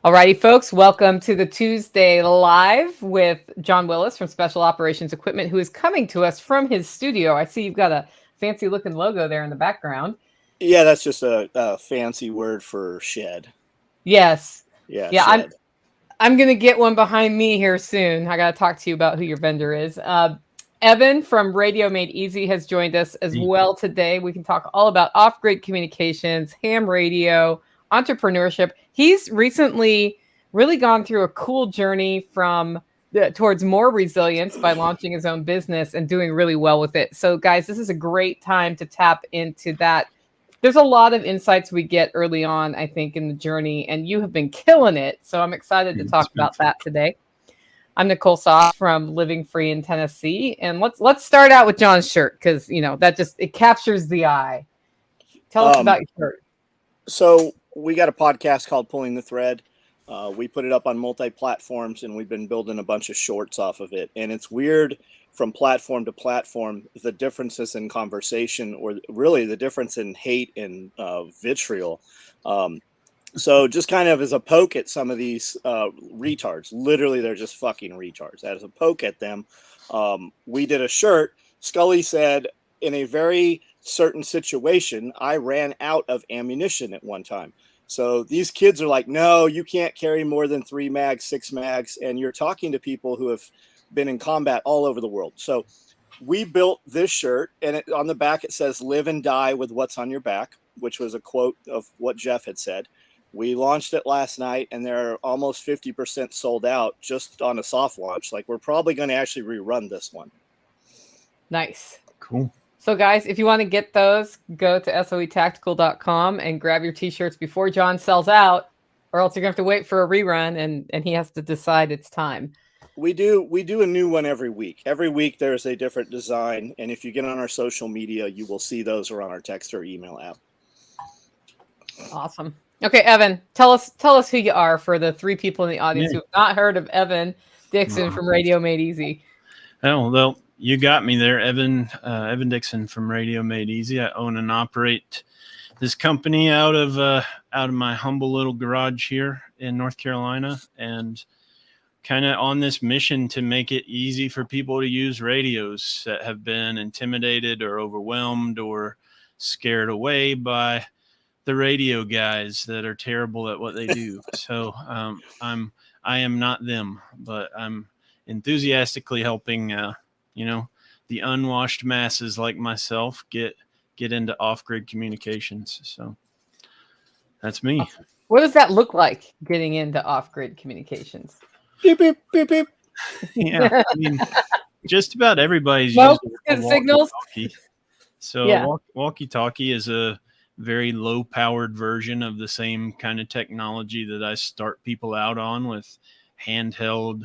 Alrighty, folks, welcome to the Tuesday Live with John Willis from Special Operations Equipment, who is coming to us from his studio. I see you've got a fancy looking logo there in the background. Yeah, that's just a fancy word for shed. Yes. Yeah, Yeah, shed. I'm going to get one behind me here soon. I got to talk to you about who your vendor is. Evan from Radio Made Easy has joined us as well today. We can talk all about off-grid communications, ham radio, entrepreneurship. He's recently really gone through a cool journey towards more resilience by launching his own business and doing really well with it. So, guys, this is a great time to tap into that. There's a lot of insights we get early on, I think, in the journey, and you have been killing it. So I'm excited to talk about that today. I'm Nicole from Living Free in Tennessee, and let's start out with John's shirt because that it captures the eye. Tell us about your shirt. So we got a podcast called Pulling the Thread. We put it up on multi-platforms, and we've been building a bunch of shorts off of it. And it's weird from platform to platform, the differences in conversation, or really the difference in hate and vitriol. So just kind of as a poke at some of these retards, literally they're just fucking retards. As a poke at them, we did a shirt. Scully said, in a very certain situation, I ran out of ammunition at one time. So these kids are like, no, you can't carry more than 3 mags, 6 mags. And you're talking to people who have been in combat all over the world. So we built this shirt, and on the back it says live and die with what's on your back, which was a quote of what Jeff had said. We launched it last night, and they're almost 50% sold out just on a soft launch. Like, we're probably going to actually rerun this one. Nice. Cool. So, guys, if you want to get those, go to soetactical.com and grab your T-shirts before John sells out, or else you're going to have to wait for a rerun, and he has to decide it's time. We do a new one every week. Every week there's a different design, and if you get on our social media, you will see those or on our text or email app. Awesome. Okay, Evan, tell us who you are for the 3 people in the audience who have not heard of Evan Dixon from Radio Made Easy. Oh, well, you got me there, Evan Dixon from Radio Made Easy. I own and operate this company out of my humble little garage here in North Carolina, and kind of on this mission to make it easy for people to use radios that have been intimidated or overwhelmed or scared away by the radio guys that are terrible at what they do. So I am not them, but I'm enthusiastically helping the unwashed masses like myself get into off-grid communications. So that's me. What does that look like, getting into off-grid communications? Beep, beep, beep, beep. Yeah, I mean, just about everybody's using a signals. Walkie-talkie. So Walkie Talkie is a very low-powered version of the same kind of technology that I start people out on, with handheld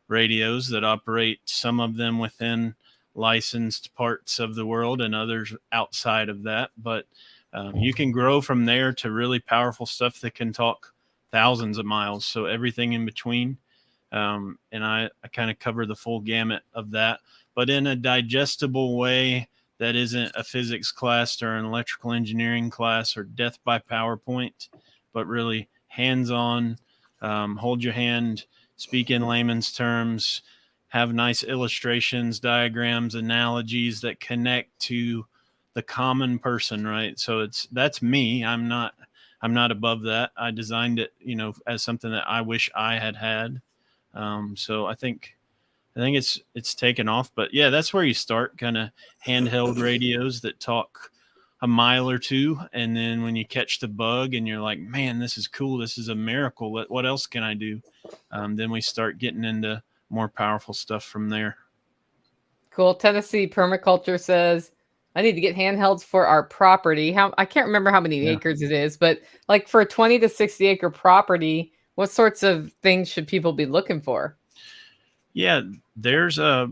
radios that operate, some of them within licensed parts of the world and others outside of that. But you can grow from there to really powerful stuff that can talk thousands of miles. So everything in between. And I kind of cover the full gamut of that, but in a digestible way that isn't a physics class or an electrical engineering class or death by PowerPoint, but really hands-on, hold your hand, speak in layman's terms, have nice illustrations, diagrams, analogies that connect to the common person, right? So that's me. I'm not above that. I designed it, as something that I wish I had. So I think it's taken off, but yeah, that's where you start, kind of handheld radios that talk a mile or two. And then when you catch the bug and you're like, man, this is cool. This is a miracle. What else can I do? Then we start getting into more powerful stuff from there. Cool. Tennessee Permaculture says, I need to get handhelds for our property. I can't remember how many acres it is, but like for a 20 to 60 acre property, what sorts of things should people be looking for? Yeah, there's a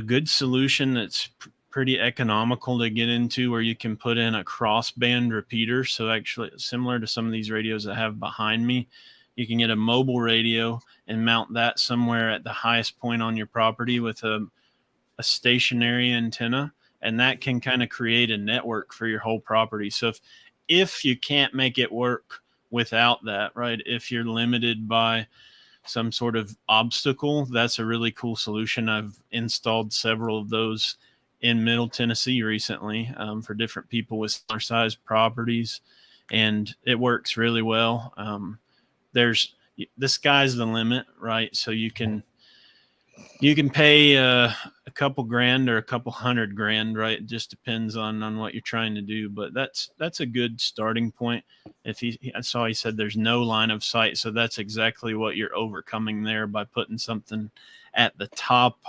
good solution that's pretty economical to get into, where you can put in a crossband repeater. So actually similar to some of these radios that I have behind me, you can get a mobile radio and mount that somewhere at the highest point on your property with a stationary antenna, and that can kind of create a network for your whole property. So if you can't make it work without that, right? If you're limited by some sort of obstacle, that's a really cool solution. I've installed several of those in Middle Tennessee recently for different people with similar sized properties, and it works really well. The sky's the limit, right? So you can pay a couple grand or a couple $100,000, right? It just depends on what you're trying to do, but that's a good starting point. I saw he said there's no line of sight, so that's exactly what you're overcoming there by putting something at the top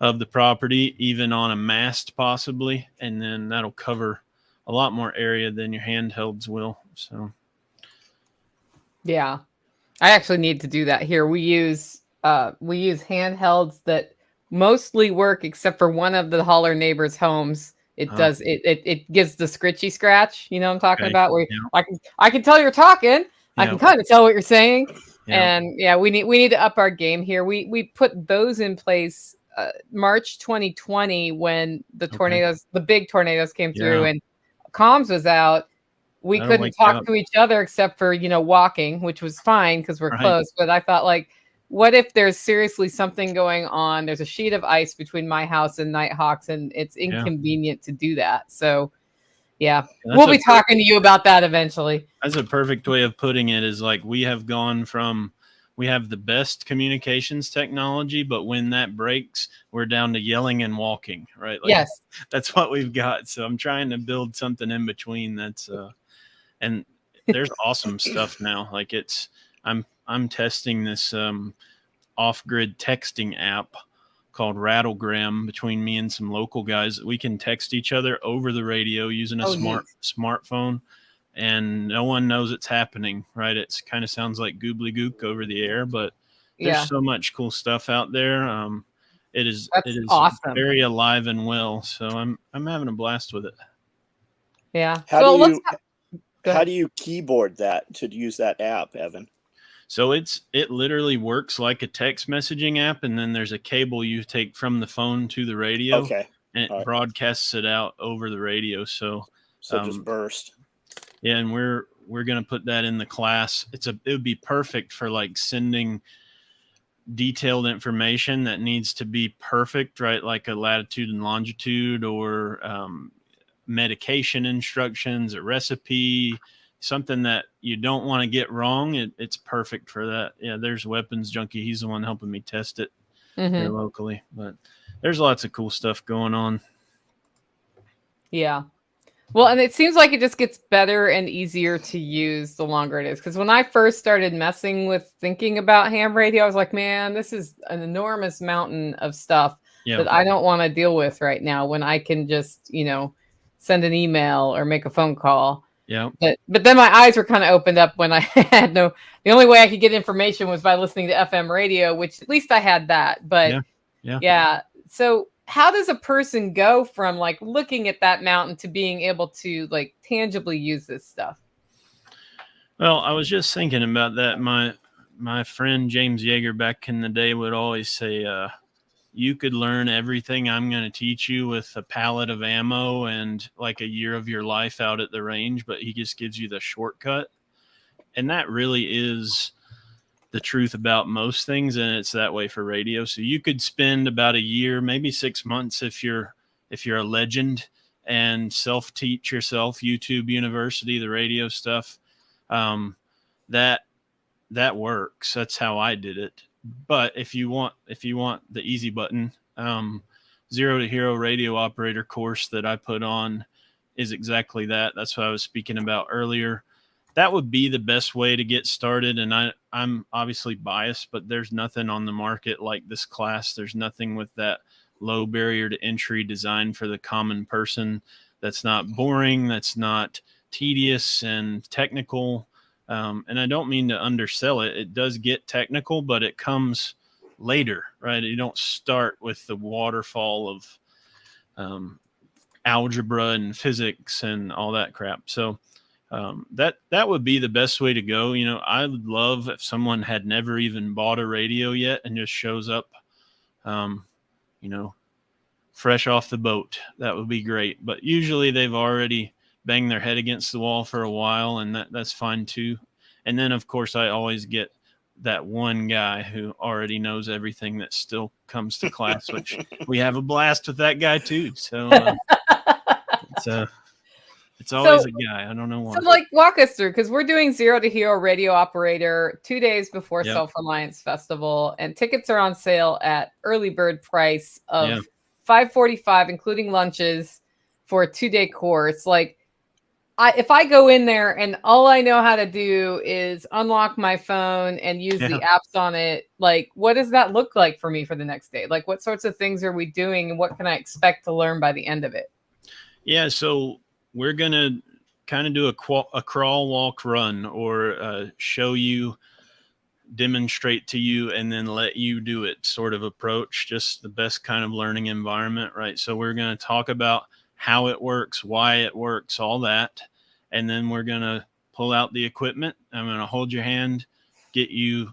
of the property, even on a mast possibly, and then that'll cover a lot more area than your handhelds will. So yeah, I actually need to do that here. We use handhelds that mostly work, except for one of the holler neighbors' homes. It does it gives the scritchy scratch. You know what I'm talking about? Where I can tell you're talking. I can kind of tell what you're saying. And we need to up our game here. We put those in place March 2020 when the big tornadoes came through and comms was out. We couldn't talk to each other except for, walking, which was fine because we're close. But I thought, like, what if there's seriously something going on? There's a sheet of ice between my house and Nighthawk's, and it's inconvenient to do that. So, we'll be talking to you about that eventually. That's a perfect way of putting it, is like we have the best communications technology, but when that breaks, we're down to yelling and walking, right? Like, yes. That's what we've got. So I'm trying to build something in between that's, and there's awesome stuff now. Like I'm testing this OffGrid Texting app called Rattlegram between me and some local guys. We can text each other over the radio using a smartphone, and no one knows it's happening, right? It's kind of sounds like goobly gook over the air, but there's so much cool stuff out there. It is awesome. Very alive and well. So I'm having a blast with it. Yeah. How do you keyboard that to use that app, Evan? So it literally works like a text messaging app, and then there's a cable you take from the phone to the radio. Okay. And it broadcasts it out over the radio. So just burst. Yeah, and we're gonna put that in the class. It would be perfect for like sending detailed information that needs to be perfect, right? Like a latitude and longitude, or medication instructions, a recipe, something that you don't want to get wrong. It's perfect for that. Yeah, there's Weapons Junkie. He's the one helping me test it here locally. But there's lots of cool stuff going on. Yeah. Well, and it seems like it just gets better and easier to use the longer it is. Because when I first started messing with thinking about ham radio, I was like, man, this is an enormous mountain of stuff that I don't want to deal with right now, when I can just, send an email or make a phone call. Yeah. But then my eyes were kind of opened up when I had the only way I could get information was by listening to FM radio, which at least I had that. But yeah. So how does a person go from like looking at that mountain to being able to like tangibly use this stuff? Well, I was just thinking about that. My friend James Yeager back in the day would always say, you could learn everything I'm going to teach you with a pallet of ammo and like a year of your life out at the range, but he just gives you the shortcut. And that really is the truth about most things, and it's that way for radio. So you could spend about a year, maybe 6 months if you're a legend, and self-teach yourself, YouTube University, the radio stuff. That works. That's how I did it. But if you want the easy button, 0 to Hero radio operator course that I put on is exactly that. That's what I was speaking about earlier. That would be the best way to get started. And I'm obviously biased, but there's nothing on the market like this class. There's nothing with that low barrier to entry design for the common person. That's not boring. That's not tedious and technical. And I don't mean to undersell it. It does get technical, but it comes later, right? You don't start with the waterfall of algebra and physics and all that crap. So that would be the best way to go. I would love if someone had never even bought a radio yet and just shows up, fresh off the boat. That would be great. But usually they've already banged their head against the wall for a while, and that's fine too. And then, of course, I always get that one guy who already knows everything that still comes to class, which we have a blast with that guy too. So it's always a guy. I don't know why. So like walk us through, because we're doing Zero to Hero Radio Operator 2 days before Self-Reliance Festival, and tickets are on sale at early bird price of $545, including lunches, for a 2-day course. Like, if I go in there and all I know how to do is unlock my phone and use the apps on it, like, what does that look like for me for the next day? Like, what sorts of things are we doing, and what can I expect to learn by the end of it? Yeah, so we're going to kind of do a crawl, walk, run, or show you, demonstrate to you, and then let you do it sort of approach. Just the best kind of learning environment, right? So we're going to talk about how it works, why it works, all that. And then we're going to pull out the equipment. I'm going to hold your hand, get you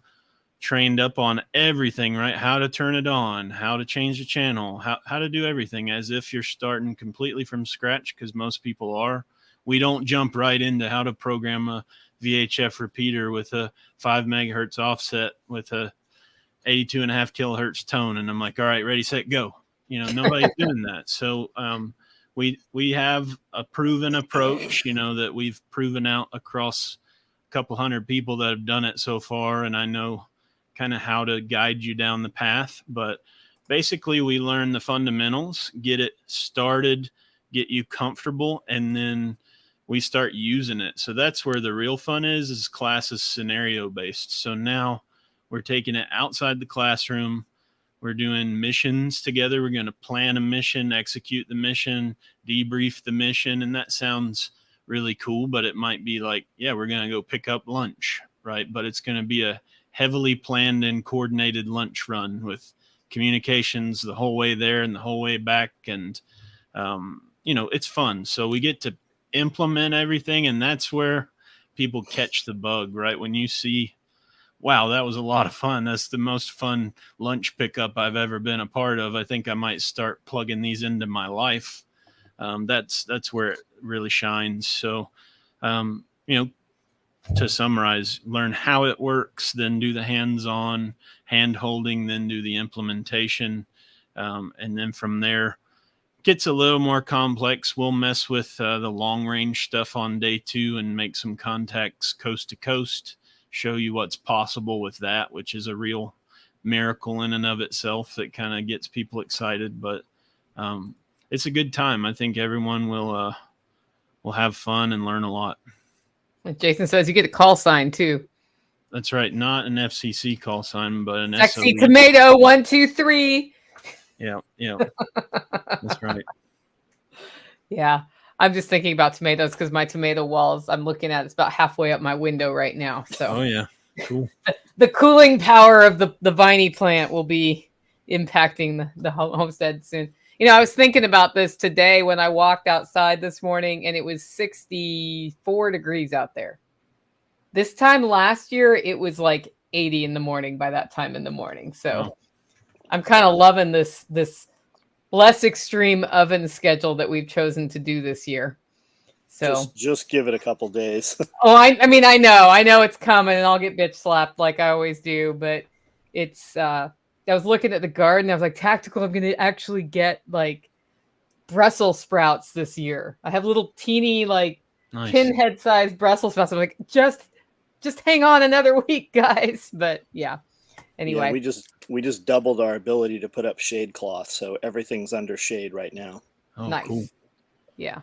trained up on everything, right? How to turn it on, how to change the channel, how to do everything as if you're starting completely from scratch, because most people are. We don't jump right into how to program a VHF repeater with a 5 megahertz offset with a 82.5 kilohertz tone. And I'm like, all right, ready, set, go. Nobody's doing that. So, we have a proven approach, that we've proven out across a couple hundred people that have done it so far. And I know kind of how to guide you down the path. But basically, we learn the fundamentals, get it started, get you comfortable, and then we start using it. So that's where the real fun is class is scenario based. So now we're taking it outside the classroom. We're doing missions together. We're going to plan a mission, execute the mission, debrief the mission. And that sounds really cool, but it might be like, we're going to go pick up lunch, right? But it's going to be a heavily planned and coordinated lunch run with communications the whole way there and the whole way back. And, it's fun. So we get to implement everything. And that's where people catch the bug, right? When you see, wow, that was a lot of fun. That's the most fun lunch pickup I've ever been a part of. I think I might start plugging these into my life. That's where it really shines. So, to summarize, learn how it works, then do the hands-on hand holding, then do the implementation. And then from there, gets a little more complex. We'll mess with the long range stuff on day 2 and make some contacts coast to coast, show you what's possible with that, which is a real miracle in and of itself that kind of gets people excited. But it's a good time. I think everyone will have fun and learn a lot. Jason says you get a call sign too. That's right. Not an FCC call sign, but an Sexy SOE. Tomato 123. Yeah. That's right. Yeah. I'm just thinking about tomatoes because my tomato walls I'm looking at, it's about halfway up my window right now. So oh yeah, cool. The cooling power of the viney plant will be impacting the homestead soon. I was thinking about this today when I walked outside this morning, and it was 64 degrees out there. This time last year, it was like 80 in the morning by that time in the morning. So I'm kind of loving this less extreme oven schedule that we've chosen to do this year. So just give it a couple days. I mean, I know it's coming, and I'll get bitch slapped like I always do, but it's, I was looking at the garden. I was like, tactical, I'm going to actually get like Brussels sprouts this year. I have little teeny, like nice. Pinhead sized Brussels sprouts. I'm like, just hang on another week, guys. But yeah. Anyway, we just doubled our ability to put up shade cloth, so everything's under shade right now. Oh, nice. Cool. Yeah.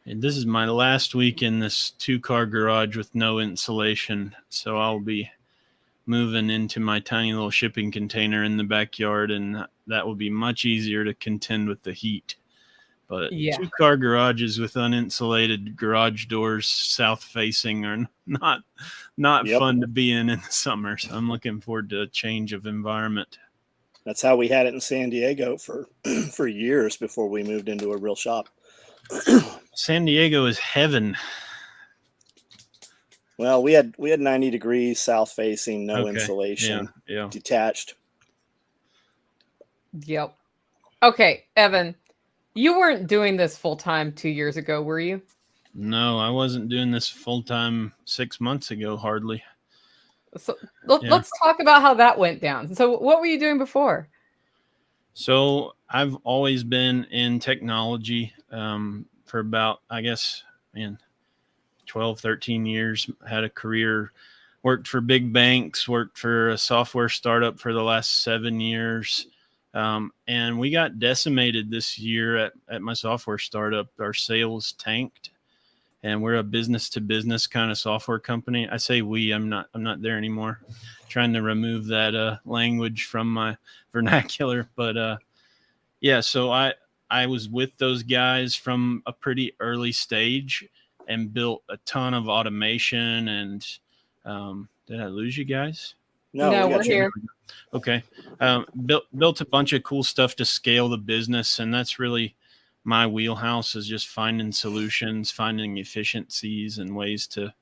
And this is my last week in this 2-car garage with no insulation, so I'll be moving into my tiny little shipping container in the backyard, and that will be much easier to contend with the heat. But 2-car garages with uninsulated garage doors south facing are not fun to be in the summer. So I'm looking forward to a change of environment. That's how we had it in San Diego for years before we moved into a real shop. San Diego is heaven. Well, we had 90 degrees south facing, no insulation, detached. Yep. Okay, Evan. You weren't doing this full time 2 years ago, were you? No, I wasn't doing this full time 6 months ago, hardly. So let's talk about how that went down. So what were you doing before? So I've always been in technology for about, 12, 13 years. Had a career, worked for big banks, worked for a software startup for the last 7 years. And we got decimated this year at my software startup. Our sales tanked, and we're a business to business kind of software company. I say we, I'm not there anymore. Trying to remove that language from my vernacular, but so I was with those guys from a pretty early stage and built a ton of automation. And did I lose you guys? No, we're here. Okay. Built a bunch of cool stuff to scale the business, and that's really my wheelhouse, is just finding solutions, finding efficiencies and ways to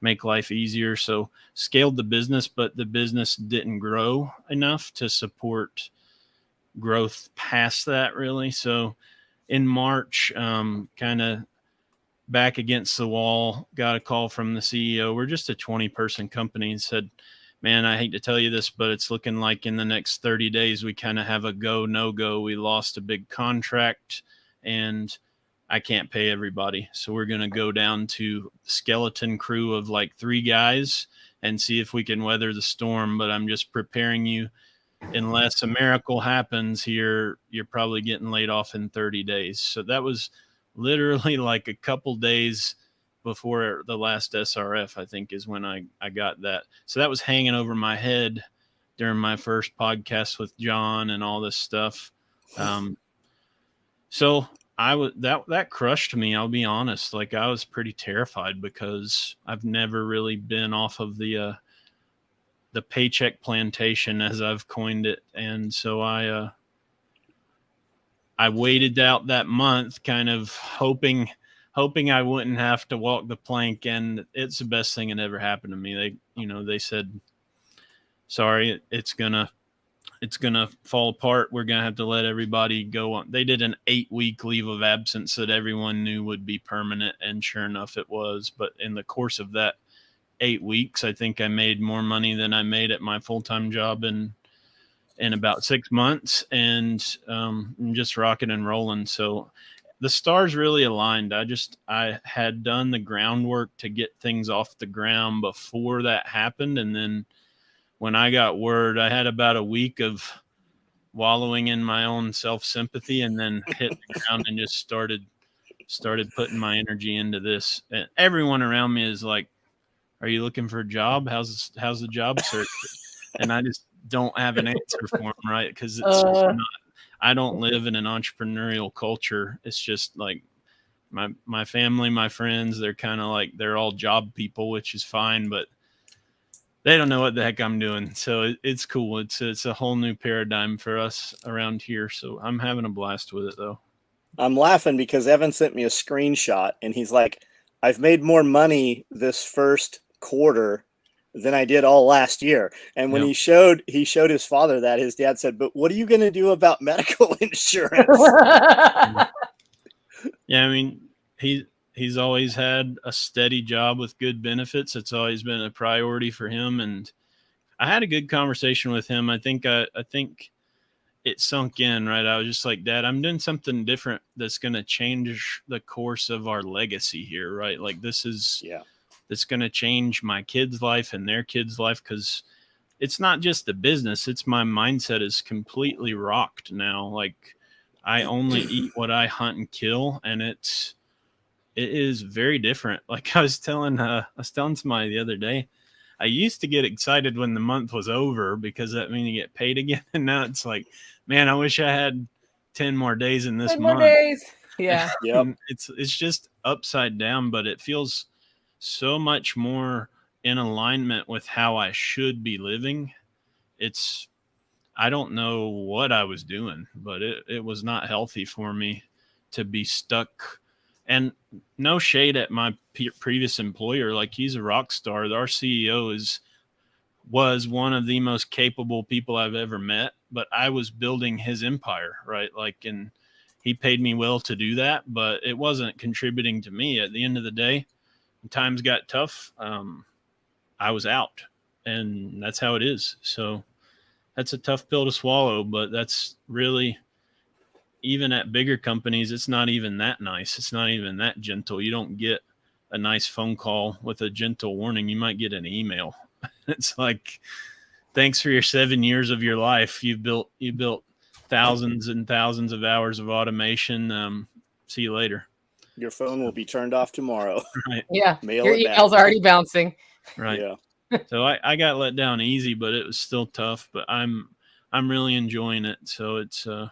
make life easier. So scaled the business, but the business didn't grow enough to support growth past that, really. So in March, kind of back against the wall, got a call from the CEO. We're just a 20-person company, and said, man, I hate to tell you this, but it's looking like in the next 30 days, we kind of have a go, no go. We lost a big contract and I can't pay everybody. So we're going to go down to skeleton crew of like 3 guys and see if we can weather the storm. But I'm just preparing you, unless a miracle happens here, you're probably getting laid off in 30 days. So that was literally like a couple days before the last SRF, I think, is when I got that. So that was hanging over my head during my first podcast with John and all this stuff. So that crushed me. I'll be honest. Like, I was pretty terrified because I've never really been off of the paycheck plantation, as I've coined it. And so I waited out that month, kind of hoping I wouldn't have to walk the plank. And it's the best thing that ever happened to me. They said, sorry, it's gonna fall apart. We're gonna have to let everybody go on. They did an 8-week leave of absence that everyone knew would be permanent, and sure enough, it was. But in the course of that 8 weeks, I think I made more money than I made at my full-time job in about 6 months, and I'm just rocking and rolling. So the stars really aligned. I had done the groundwork to get things off the ground before that happened. And then when I got word, I had about a week of wallowing in my own self-sympathy, and then hit the ground and just started putting my energy into this. And everyone around me is like, are you looking for a job? How's the job search? And I just don't have an answer for them, right? Because it's just not, I don't live in an entrepreneurial culture. It's just like my family, my friends, they're kind of like, they're all job people, which is fine, but they don't know what the heck I'm doing. So it's cool. It's a whole new paradigm for us around here. So I'm having a blast with it, though. I'm laughing because Evan sent me a screenshot, and he's like, I've made more money this first quarter than I did all last year. And when he showed his father that, his dad said, but what are you going to do about medical insurance? Yeah, I mean, he's always had a steady job with good benefits. It's always been a priority for him. And I had a good conversation with him. I think it sunk in, right? I was just like, Dad, I'm doing something different that's going to change the course of our legacy here, right? Like, this is, that's going to change my kids' life and their kids' life, because it's not just the business. It's my mindset is completely rocked now. Like, I only eat what I hunt and kill, and it is very different. Like, I was telling somebody the other day, I used to get excited when the month was over because that means you get paid again. And now it's like, man, I wish I had 10 more days in this 10 month. more days. Yeah. Yep. It's just upside down, but it feels so much more in alignment with how I should be living. I don't know what I was doing, but it was not healthy for me to be stuck. And no shade at my previous employer. Like, he's a rock star. Our CEO was one of the most capable people I've ever met, but I was building his empire, right? Like, and he paid me well to do that, but it wasn't contributing to me. At the end of the day, when times got tough, I was out. and that's how it is. So that's a tough pill to swallow, but that's really, even at bigger companies, it's not even that nice. It's not even that gentle. You don't get a nice phone call with a gentle warning. You might get an email. It's like, thanks for your 7 years of your life. You built thousands and thousands of hours of automation. See you later. Your phone will be turned off tomorrow. Right. Yeah. Mail Your it back. email's already bouncing. Right. Yeah. So I got let down easy, but it was still tough, but I'm really enjoying it. So it's and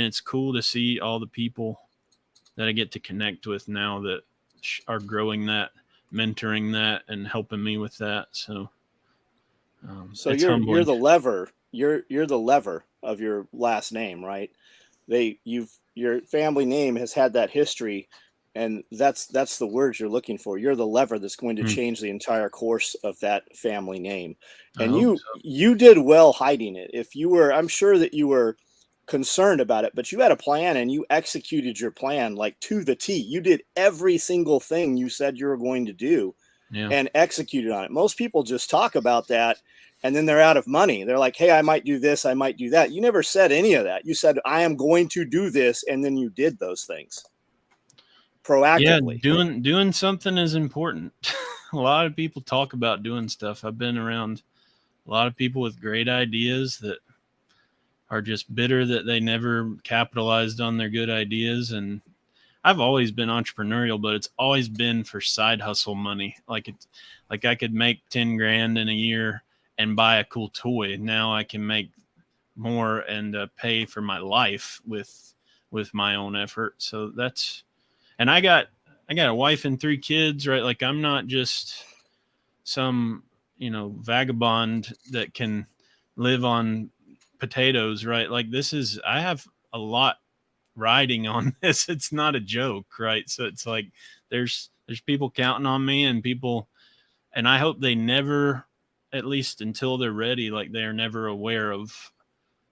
it's cool to see all the people that I get to connect with now that are growing that, mentoring that, and helping me with that. So so you're the lever. You're the lever of your last name, right? Your family name has had that history, and that's the words you're looking for. You're the lever that's going to change the entire course of that family name. And you did well hiding it. I'm sure that you were concerned about it, but you had a plan and you executed your plan like to the T. You did every single thing you said you were going to do and executed on it. Most people just talk about that and then they're out of money. They're like, hey, I might do this, I might do that. You never said any of that. You said, I am going to do this, and then you did those things proactively. Yeah, doing something is important. A lot of people talk about doing stuff. I've been around a lot of people with great ideas that are just bitter that they never capitalized on their good ideas. And I've always been entrepreneurial, but it's always been for side hustle money. Like I could make 10 grand in a year and buy a cool toy. Now I can make more and pay for my life with my own effort. So and I got a wife and 3 kids, right? Like I'm not just some, vagabond that can live on potatoes, right? Like I have a lot riding on this. It's not a joke, right? So it's like there's people counting on me, and I hope they never, at least until they're ready, like they are never aware of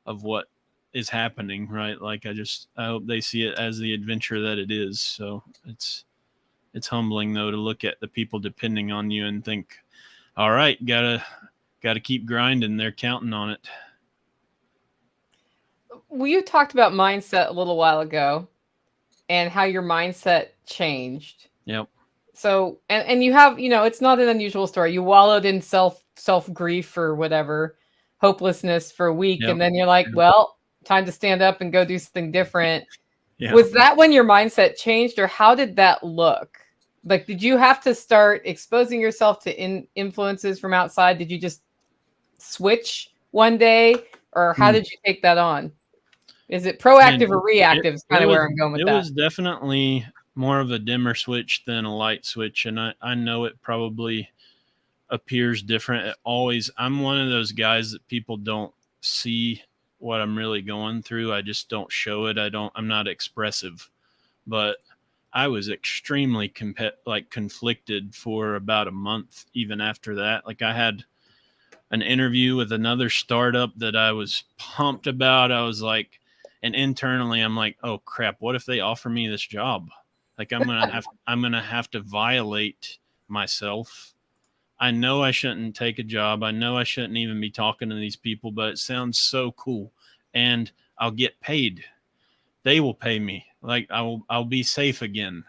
what is happening, right? Like I hope they see it as the adventure that it is. So it's humbling though to look at the people depending on you and think, all right, gotta keep grinding. They're counting on it. Well, you talked about mindset a little while ago and how your mindset changed. Yep. So, and you have, it's not an unusual story. You wallowed in self grief or whatever, hopelessness for a week. Yep. And then you're like, well, time to stand up and go do something different. Yeah. Was that when your mindset changed, or how did that look? Like, did you have to start exposing yourself to influences from outside? Did you just switch one day, or how did you take that on? Is it proactive or reactive? Is kind of where I'm going with that. It was definitely more of a dimmer switch than a light switch. And I know it probably appears different. I'm one of those guys that people don't see what I'm really going through. I just don't show it. I'm not expressive, but I was extremely conflicted for about a month. Even after that, like I had an interview with another startup that I was pumped about. I was like, and internally I'm like, oh crap, what if they offer me this job? Like I'm going to have to violate myself. I know I shouldn't take a job. I know I shouldn't even be talking to these people, but it sounds so cool and I'll get paid. They will pay me. Like I'll be safe again.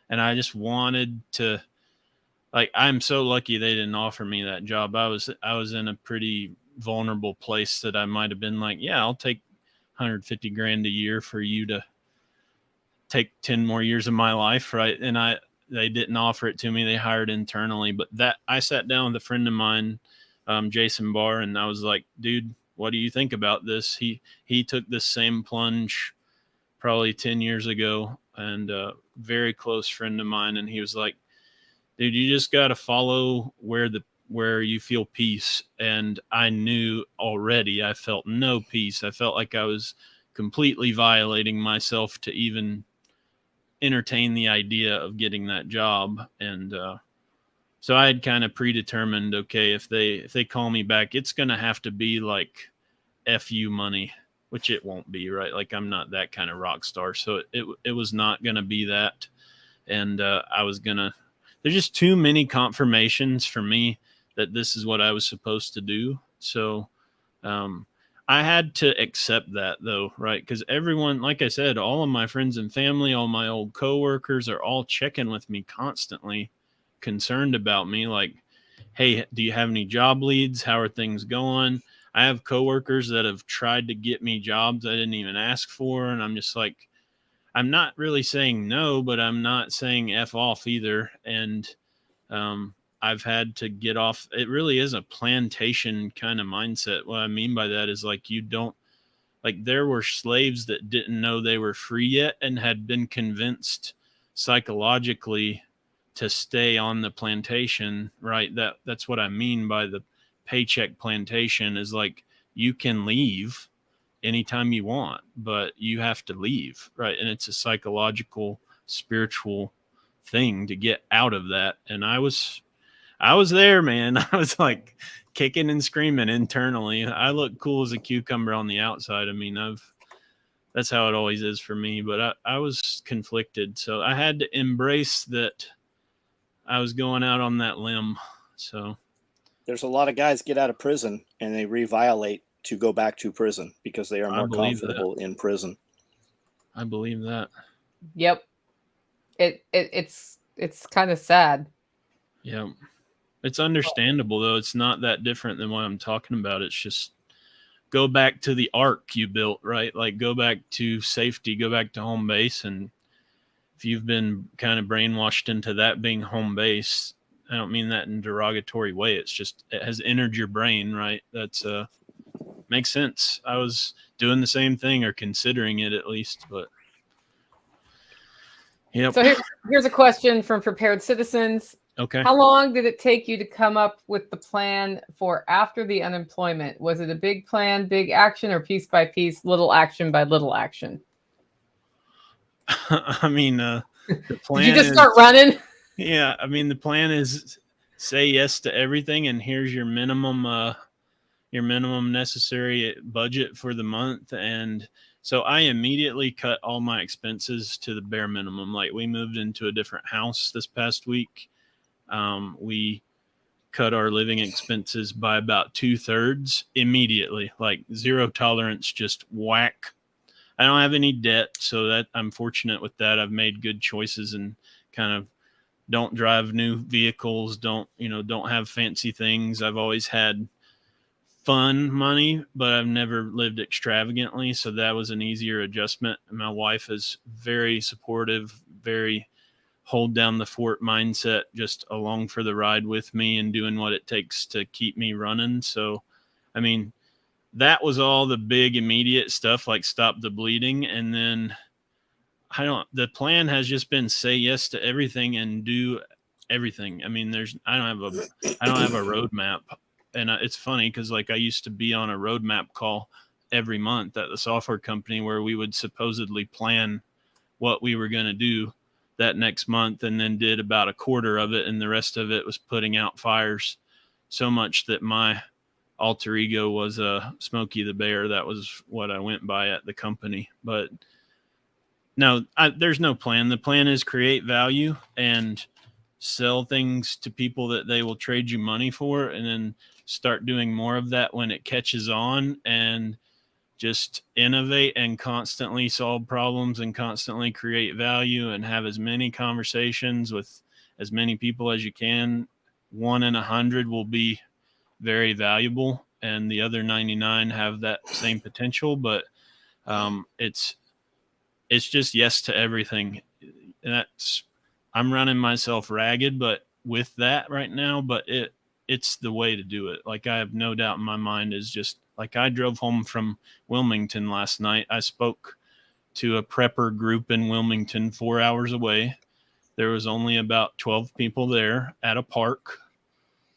And I just wanted to, like, I'm so lucky they didn't offer me that job. I was in a pretty vulnerable place that I might've been like, yeah, I'll take 150 grand a year for you to take 10 more years of my life. Right. And they didn't offer it to me. They hired internally, but I sat down with a friend of mine, Jason Barr, and I was like, dude, what do you think about this? He took this same plunge probably 10 years ago, and a very close friend of mine. And he was like, dude, you just got to follow where you feel peace. And I knew already I felt no peace. I felt like I was completely violating myself to even entertain the idea of getting that job. And so I had kind of predetermined, okay, if they call me back, it's going to have to be like FU money, which it won't be, right? Like I'm not that kind of rock star. So it was not going to be that. And there's just too many confirmations for me that this is what I was supposed to do. So I had to accept that though, right? Because everyone, like I said, all of my friends and family, all my old coworkers are all checking with me constantly, concerned about me. Like, hey, do you have any job leads? How are things going? I have coworkers that have tried to get me jobs I didn't even ask for. And I'm just like, I'm not really saying no, but I'm not saying F off either. And I've had to get off. It really is a plantation kind of mindset. What I mean by that is like, you don't, like, there were slaves that didn't know they were free yet and had been convinced psychologically to stay on the plantation, right? That's what I mean by the paycheck plantation, is like, you can leave anytime you want, but you have to leave, right? And it's a psychological, spiritual thing to get out of that. And I was there, man. I was like kicking and screaming internally. I look cool as a cucumber on the outside. I mean, that's how it always is for me, but I was conflicted. So I had to embrace that I was going out on that limb. So there's a lot of guys get out of prison and they reviolate to go back to prison because they are more comfortable in prison. I believe that. Yep. It's kind of sad. Yeah. It's understandable though. It's not that different than what I'm talking about. It's just go back to the ark you built, right? Like, go back to safety, go back to home base. And if you've been kind of brainwashed into that being home base, I don't mean that in a derogatory way. It's just, it has entered your brain, right? That's makes sense. I was doing the same thing, or considering it at least, but yep. So here's a question from Prepared Citizens. Okay. How long did it take you to come up with the plan for after the unemployment? Was it a big plan, big action, or piece by piece, little action by little action? I mean, the plan. Did you just start running? Yeah. I mean, the plan is say yes to everything, and here's your minimum necessary budget for the month. And so I immediately cut all my expenses to the bare minimum. Like, we moved into a different house this past week. We cut our living expenses by about 2/3 immediately, like zero tolerance, just whack. I don't have any debt, so that I'm fortunate with that. I've made good choices and kind of don't drive new vehicles, don't have fancy things. I've always had fun money, but I've never lived extravagantly. So that was an easier adjustment. My wife is very supportive, very hold down the fort mindset, just along for the ride with me and doing what it takes to keep me running. So, I mean, that was all the big immediate stuff, like stop the bleeding. And then the plan has just been say yes to everything and do everything. I mean, I don't have a roadmap. And it's funny because, like, I used to be on a roadmap call every month at the software company where we would supposedly plan what we were going to do that next month, and then did about a quarter of it, and the rest of it was putting out fires, so much that my alter ego was Smokey the Bear. That was what I went by at the company. But no, there's no plan. The plan is create value and sell things to people that they will trade you money for, and then start doing more of that when it catches on, and just innovate and constantly solve problems and constantly create value and have as many conversations with as many people as you can. 1 in 100 will be very valuable, and the other 99 have that same potential. But it's just yes to everything. And I'm running myself ragged, but with that right now, but it's the way to do it. Like, I have no doubt in my mind is just like, I drove home from Wilmington last night. I spoke to a prepper group in Wilmington 4 hours away. There was only about 12 people there at a park,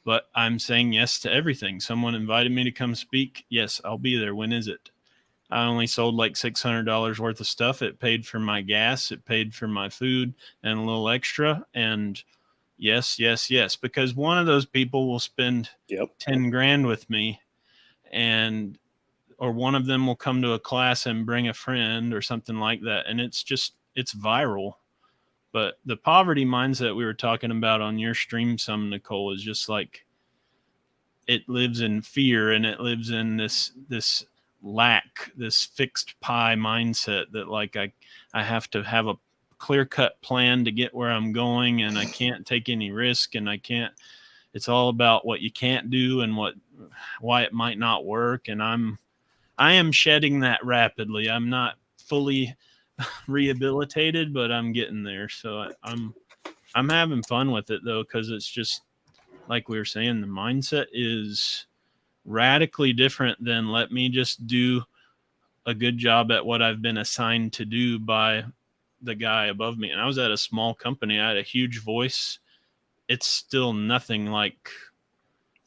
but I'm saying yes to everything. Someone invited me to come speak. Yes, I'll be there. When is it? I only sold like $600 worth of stuff. It paid for my gas. It paid for my food and a little extra. And yes, yes, yes, because one of those people will spend 10 grand with me, or one of them will come to a class and bring a friend or something like that. And it's viral. But the poverty mindset we were talking about on your stream some, Nicole, is just like, it lives in fear, and it lives in this lack, this fixed pie mindset that like I have to have a clear-cut plan to get where I'm going, and I can't take any risk, and it's all about what you can't do and why it might not work. And I am shedding that rapidly. I'm not fully rehabilitated, but I'm getting there. So I'm having fun with it though, because it's just like we were saying, the mindset is radically different than let me just do a good job at what I've been assigned to do by the guy above me. And I was at a small company. I had a huge voice. It's still nothing like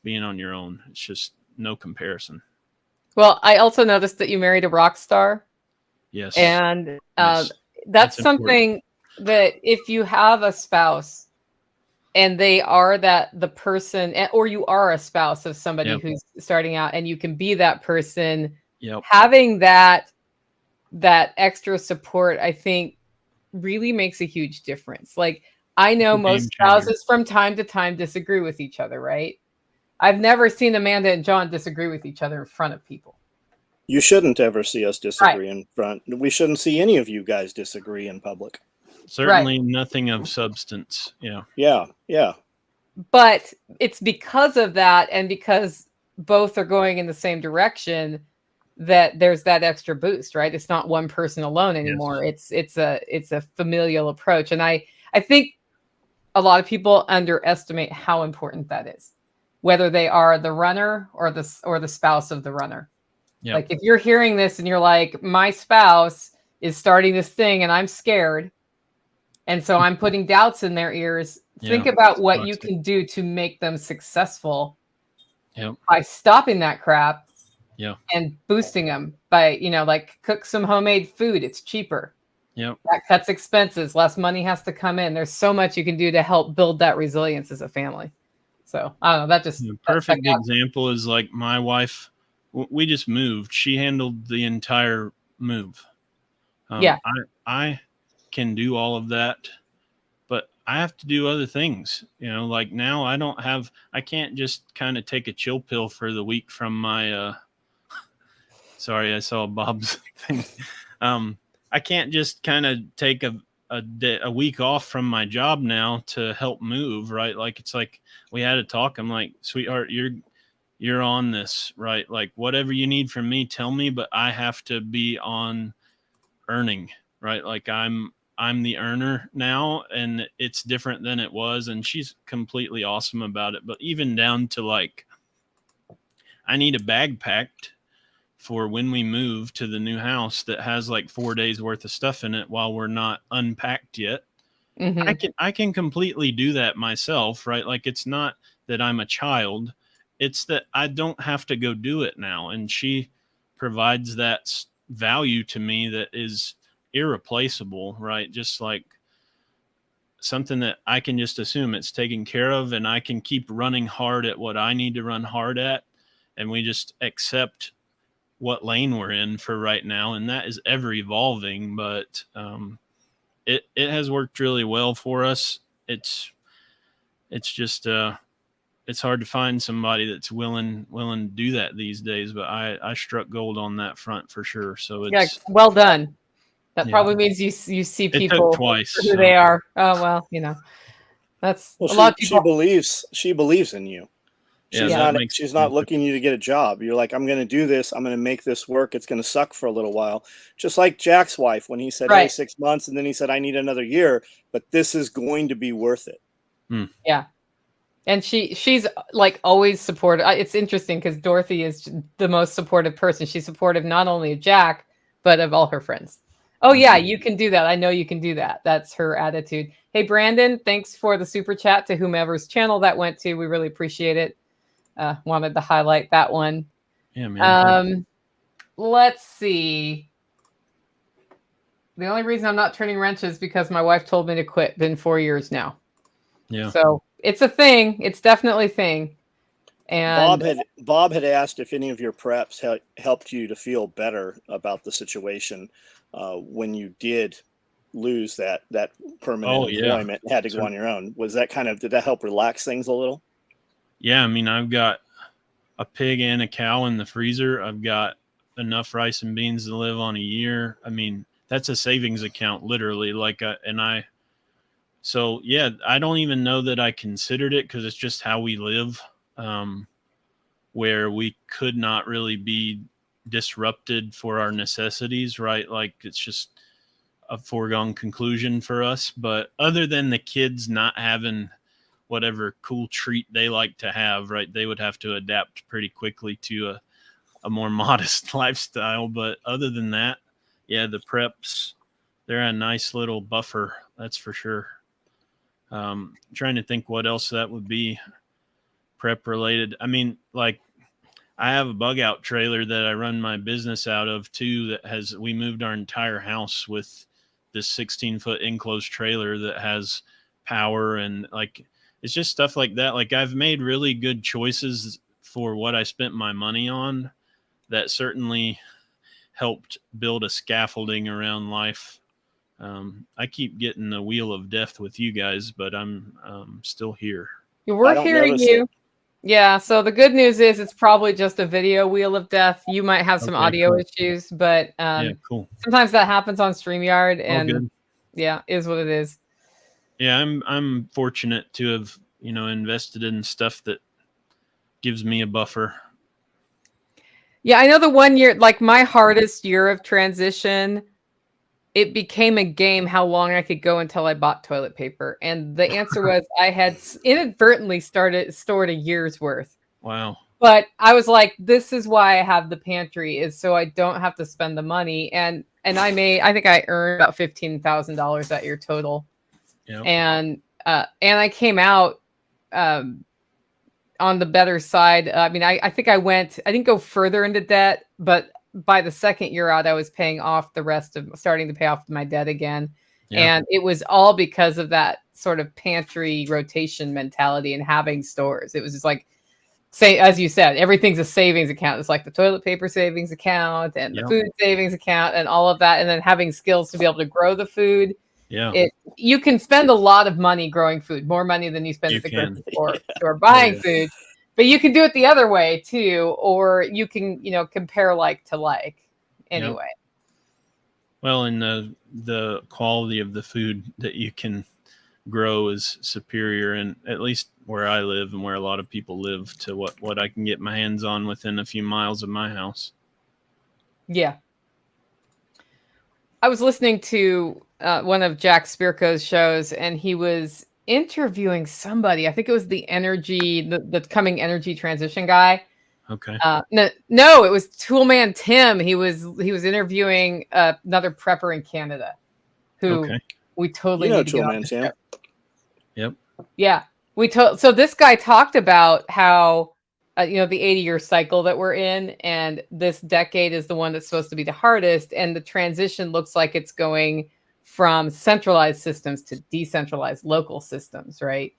being on your own. It's just no comparison. Well, I also noticed that you married a rock star. Yes. And Yes. that's something that if you have a spouse and they are the person, or you are a spouse of somebody who's starting out, and you can be that person, having that extra support, I think really makes a huge difference. Like, I know most spouses from time to time disagree with each other, right? I've never seen Amanda and John disagree with each other in front of people. You shouldn't ever see us disagree in front. We shouldn't see any of you guys disagree in public. Certainly nothing of substance. Yeah. But it's because of that, and because both are going in the same direction, that there's that extra boost, right? It's not one person alone anymore. Yes. It's a familial approach. And I think a lot of people underestimate how important that is, whether they are the runner or the spouse of the runner. Yep. Like, if you're hearing this and you're like, my spouse is starting this thing and I'm scared, and so I'm putting doubts in their ears, think about what you can do to make them successful by stopping that crap and boosting them by, like, cook some homemade food. It's cheaper. That cuts expenses. Less money has to come in. There's so much you can do to help build that resilience as a family. So I don't know. That just perfect example is like my wife. We just moved. She handled the entire move. I can do all of that, but I have to do other things. Like now I can't just kind of take a chill pill for the week from my, sorry, I saw Bob's thing. I can't just kind of take a week off from my job now to help move, right? Like, it's like we had a talk. I'm like, sweetheart, you're on this, right? Like, whatever you need from me, tell me, but I have to be on earning, right? Like, I'm the earner now, and it's different than it was. And she's completely awesome about it. But even down to like, I need a bag packed for when we move to the new house that has like 4 days worth of stuff in it while we're not unpacked yet. Mm-hmm. I can completely do that myself, right? Like, it's not that I'm a child. It's that I don't have to go do it now. And she provides that value to me that is irreplaceable, right? Just like something that I can just assume it's taken care of, and I can keep running hard at what I need to run hard at. And we just accept what lane we're in for right now. And that is ever evolving, but it has worked really well for us. It's just, it's hard to find somebody that's willing to do that these days, but I struck gold on that front for sure. So it's well done. That probably means you see people twice, who they are. Oh, well, that's a lot of people. She believes in you. She's not looking you to get a job. You're like, I'm going to do this. I'm going to make this work. It's going to suck for a little while. Just like Jack's wife, when he said, hey, 6 months. And then he said, I need another year, but this is going to be worth it. Yeah. And she's like always supportive. It's interesting because Dorothy is the most supportive person. She's supportive not only of Jack, but of all her friends. Oh, yeah, you can do that. I know you can do that. That's her attitude. Hey, Brandon, thanks for the super chat to whomever's channel that went to. We really appreciate it. Wanted to highlight that one. Yeah, man. Let's see. The only reason I'm not turning wrenches is because my wife told me to quit. Been 4 years now. Yeah. So it's a thing. It's definitely a thing. And Bob had asked if any of your preps helped you to feel better about the situation when you did lose that permanent employment and had to go on your own. Was that did that help relax things a little? Yeah, I mean, I've got a pig and a cow in the freezer. I've got enough rice and beans to live on a year. I mean, that's a savings account, literally. So yeah, I don't even know that I considered it because it's just how we live, where we could not really be disrupted for our necessities, right? Like it's just a foregone conclusion for us. But other than the kids not having whatever cool treat they like to have, right, they would have to adapt pretty quickly to a more modest lifestyle. But other than that, yeah, the preps, they're a nice little buffer, that's for sure. Trying to think what else that would be prep related. I mean, like I have a bug out trailer that I run my business out of too, we moved our entire house with this 16-foot enclosed trailer that has power, and like, it's just stuff like that. Like I've made really good choices for what I spent my money on that certainly helped build a scaffolding around life. I keep getting the wheel of death with you guys, but I'm still here. We're hearing you. Yeah. So the good news is it's probably just a video wheel of death. You might have some audio issues, but yeah, cool. Sometimes that happens on StreamYard, and yeah, is what it is. Yeah, I'm fortunate to have, invested in stuff that gives me a buffer. Yeah, I know the 1 year, like my hardest year of transition, it became a game how long I could go until I bought toilet paper. And the answer was I had inadvertently stored a year's worth. Wow. But I was like, this is why I have the pantry, is so I don't have to spend the money. And I think I earned about $15,000 that year total. Yep. And I came out on the better side. I mean, I think I didn't go further into debt, but by the second year out, I was starting to pay off my debt again. Yeah. And it was all because of that sort of pantry rotation mentality and having stores. It was just like, as you said, everything's a savings account. It's like the toilet paper savings account and the food savings account and all of that. And then having skills to be able to grow the food. Yeah. You can spend a lot of money growing food, more money than you spend at the grocery store buying food. But you can do it the other way too, or you can, compare like to like anyway. Yep. Well, and the quality of the food that you can grow is superior, and at least where I live and where a lot of people live, to what I can get my hands on within a few miles of my house. Yeah. I was listening to one of Jack Spirko's shows, and he was interviewing somebody. I think it was the coming energy transition guy. Okay. No, it was Toolman Tim. He was interviewing another prepper in Canada who we totally need to Toolman Tim. Yep. Yeah. So this guy talked about how the 80-year cycle that we're in, and this decade is the one that's supposed to be the hardest, and the transition looks like it's going from centralized systems to decentralized local systems, right?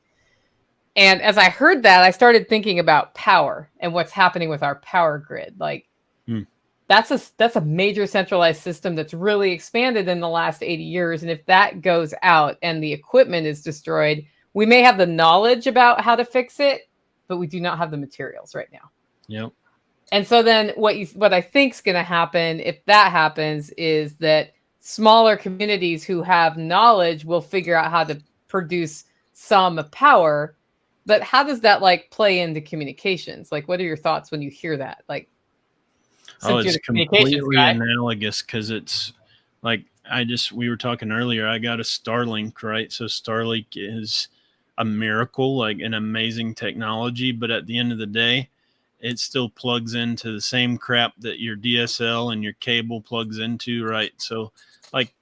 And as I heard that, I started thinking about power and what's happening with our power grid. Like, that's a major centralized system that's really expanded in the last 80 years. And if that goes out and the equipment is destroyed, we may have the knowledge about how to fix it, but we do not have the materials right now. Yep. And so then what I think is going to happen, if that happens, is that smaller communities who have knowledge will figure out how to produce some power. But how does that play into communications? Like, what are your thoughts when you hear that? Like, it's completely analogous, because it's like, we were talking earlier, I got a Starlink, right? So Starlink is a miracle, like an amazing technology, but at the end of the day, it still plugs into the same crap that your DSL and your cable plugs into, right? So like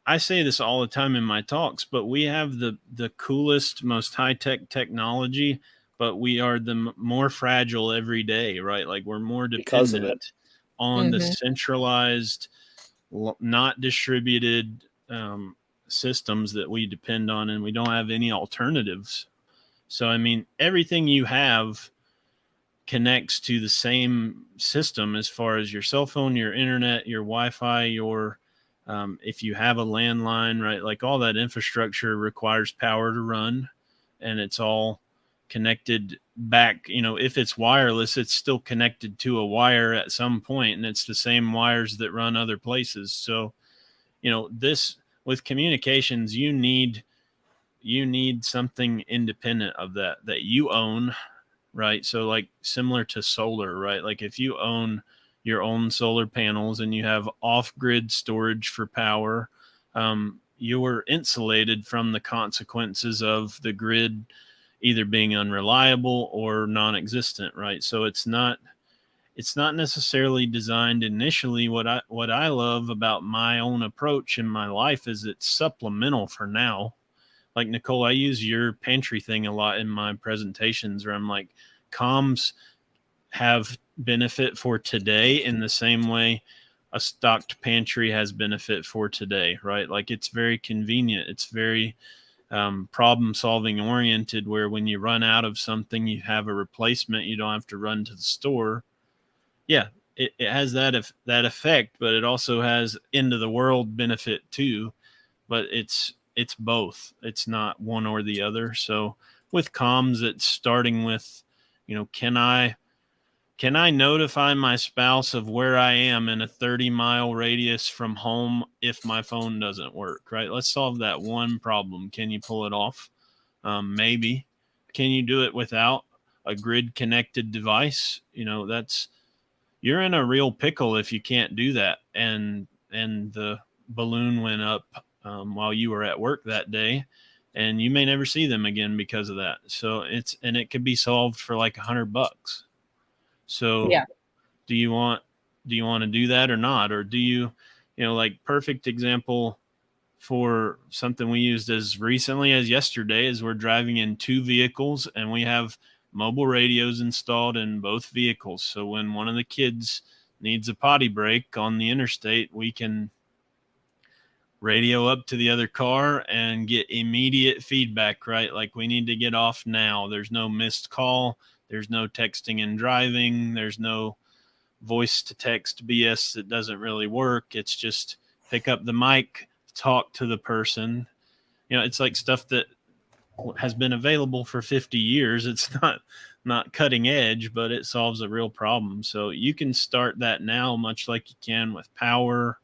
I say this all the time in my talks, but we have the coolest, most high-tech technology, but we are the more fragile every day, right? Like we're more dependent on the centralized, not distributed systems that we depend on, and we don't have any alternatives. So, I mean, everything you have connects to the same system as far as your cell phone, your internet, your Wi-Fi, if you have a landline, right? Like all that infrastructure requires power to run, and it's all connected back, if it's wireless, it's still connected to a wire at some point, and it's the same wires that run other places. So, this with communications, you need something independent of that you own, right? So like similar to solar, right? Like if you own your own solar panels and you have off-grid storage for power, you're insulated from the consequences of the grid either being unreliable or non-existent, right? So it's not necessarily designed initially. What I love about my own approach in my life is it's supplemental for now. Like Nicole, I use your pantry thing a lot in my presentations where I'm like, comms have benefit for today in the same way a stocked pantry has benefit for today, right? Like it's very convenient. It's very problem solving oriented, where when you run out of something, you have a replacement. You don't have to run to the store. Yeah, it has that effect, but it also has end of the world benefit too. But it's both. It's not one or the other. So with comms, it's starting with, can I notify my spouse of where I am in a 30-mile radius from home if my phone doesn't work, right? Let's solve that one problem. Can you pull it off? Maybe. Can you do it without a grid connected device? You're in a real pickle if you can't do that. And the balloon went up while you were at work that day, and you may never see them again because of that. So it could be solved for like $100. So yeah. do you want to do that or not? Or do you like perfect example for something we used as recently as yesterday is we're driving in 2 vehicles and we have mobile radios installed in both vehicles. So when one of the kids needs a potty break on the interstate, we can radio up to the other car and get immediate feedback, right? Like we need to get off now. There's no missed call. There's no texting and driving. There's no voice to text BS that doesn't really work. It's just pick up the mic, talk to the person. It's like stuff that has been available for 50 years. It's not cutting edge, but it solves a real problem. So you can start that now, much like you can with power.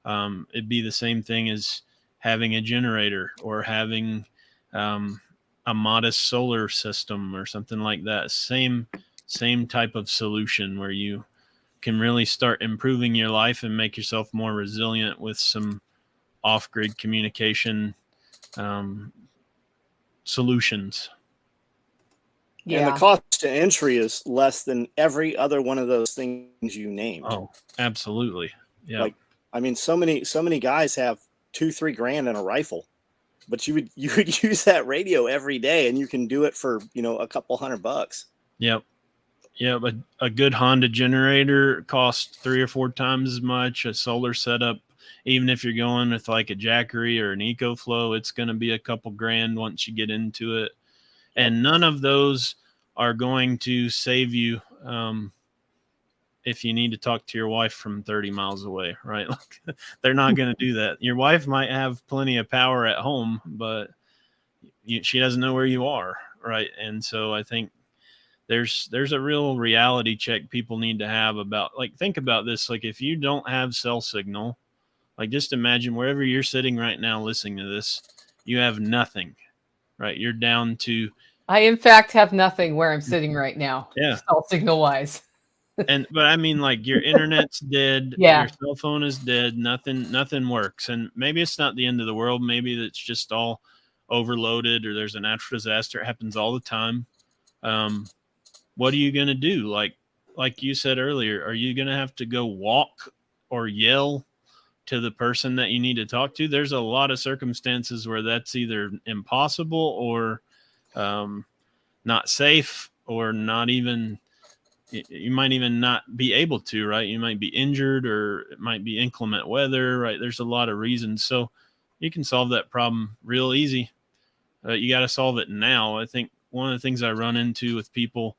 It'd be the same thing as having a generator or having a modest solar system or something like that. Same type of solution where you can really start improving your life and make yourself more resilient with some off-grid communication solutions. Yeah. And the cost to entry is less than every other one of those things you named. Oh, absolutely. Yeah. Like, I mean, so many guys have $2-3 grand in a rifle, but you would use that radio every day, and you can do it for a couple $100. Yep. Yeah, but a good Honda generator costs 3 or 4 times as much. A solar setup, even if you're going with like a Jackery or an EcoFlow, it's going to be a couple grand once you get into it. And none of those are going to save you if you need to talk to your wife from 30 miles away, right? Like, they're not going to do that. Your wife might have plenty of power at home, but she doesn't know where you are, right? And so I think there's a real reality check people need to have about, like, think about this. Like, if you don't have cell signal, like, just imagine wherever you're sitting right now listening to this, you have nothing, right? You're down to... I, in fact, have nothing where I'm sitting right now. Yeah. Cell signal wise. But I mean, like, your internet's dead. Yeah. Your cell phone is dead. Nothing works. And maybe it's not the end of the world. Maybe it's just all overloaded, or there's a natural disaster. It happens all the time. What are you going to do? Like you said earlier, are you going to have to go walk or yell to the person that you need to talk to? There's a lot of circumstances where that's either impossible or not safe, or not even, you might even not be able to, right? You might be injured, or it might be inclement weather, right? There's a lot of reasons. So you can solve that problem real easy. You got to solve it now. I think one of the things I run into with people,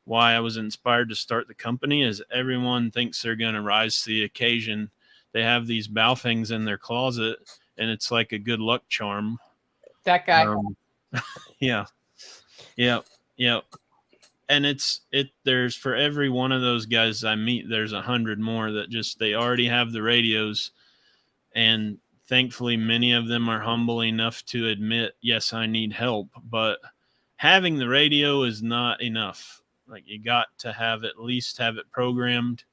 why I was inspired to start the company, is everyone thinks they're going to rise to the occasion. They have these Baofengs in their closet, and it's like a good luck charm. That guy. Yeah. And there's for every one of those guys I meet, there's 100 more that they already have the radios. And thankfully, many of them are humble enough to admit, yes, I need help. But having the radio is not enough. Like, you got to at least have it programmed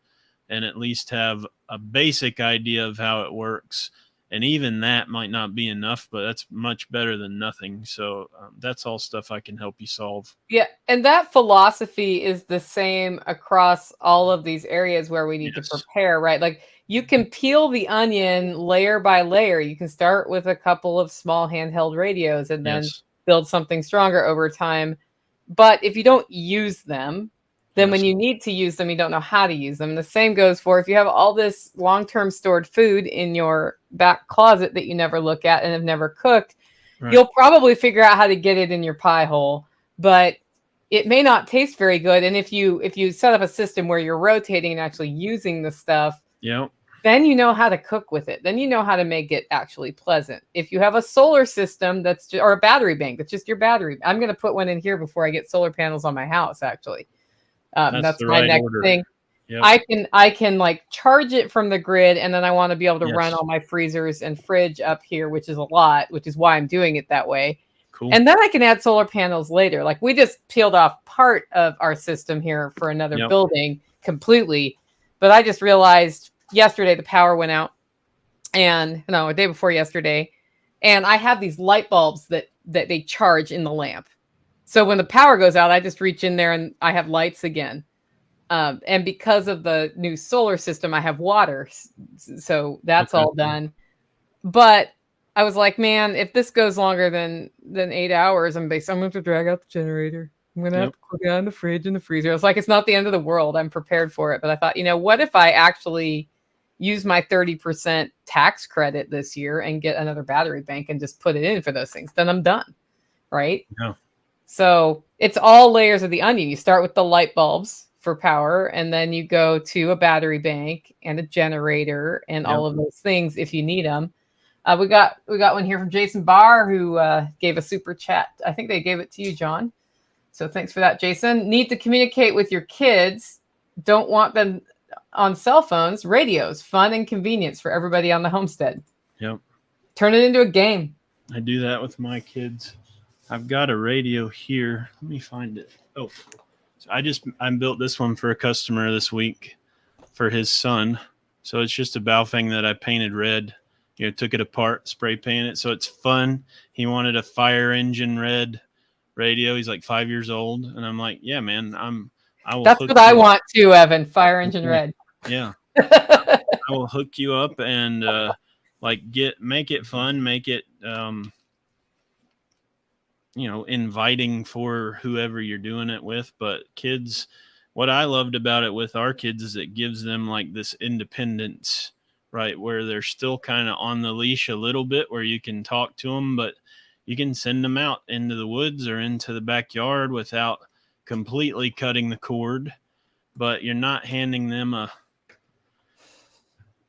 and at least have a basic idea of how it works. And even that might not be enough, but that's much better than nothing. So that's all stuff I can help you solve. Yeah. And that philosophy is the same across all of these areas where we need to prepare, right? Like, you can peel the onion layer by layer. You can start with a couple of small handheld radios and then build something stronger over time. But if you don't use them, then when you need to use them, you don't know how to use them. And the same goes for if you have all this long-term stored food in your back closet that you never look at and have never cooked, you'll probably figure out how to get it in your pie hole, but it may not taste very good. And if you set up a system where you're rotating and actually using the stuff, then you know how to cook with it. Then you know how to make it actually pleasant. If you have a solar system or a battery bank, that's just your battery. I'm going to put one in here before I get solar panels on my house, actually. That's my next thing. I can like charge it from the grid, and then I want to be able to run all my freezers and fridge up here, which is a lot, which is why I'm doing it that way. Cool. And then I can add solar panels later. Like, we just peeled off part of our system here for another building completely. But I just realized yesterday the power went out, and a day before yesterday. And I have these light bulbs that they charge in the lamp. So when the power goes out, I just reach in there and I have lights again. And because of the new solar system, I have water. So that's all done. But I was like, man, if this goes longer than 8 hours, I'm going to have to drag out the generator. I'm going to have to cook it on the fridge and the freezer. It's like, it's not the end of the world. I'm prepared for it. But I thought, what if I actually use my 30% tax credit this year and get another battery bank and just put it in for those things? Then I'm done. Right? Yeah. So it's all layers of the onion. You start with the light bulbs for power, and then you go to a battery bank and a generator and all of those things if you need them. We got one here from Jason Barr, who gave a super chat. I think they gave it to you, John. So thanks for that, Jason. Need to communicate with your kids. Don't want them on cell phones. Radios, fun and convenience for everybody on the homestead. Yep. Turn it into a game. I do that with my kids. I've got a radio here. Let me find it. Oh, so I built this one for a customer this week for his son. So it's just a Baofeng that I painted red. Took it apart, spray painted it. So it's fun. He wanted a fire engine red radio. He's like 5 years old. And I'm like, yeah, man, I will. That's what I want too, Evan. Fire engine red. Yeah. I will hook you up and make it fun, make it, inviting for whoever you're doing it with. But kids, what I loved about it with our kids is it gives them like this independence, right? Where they're still kind of on the leash a little bit, where you can talk to them, but you can send them out into the woods or into the backyard without completely cutting the cord. But you're not handing them a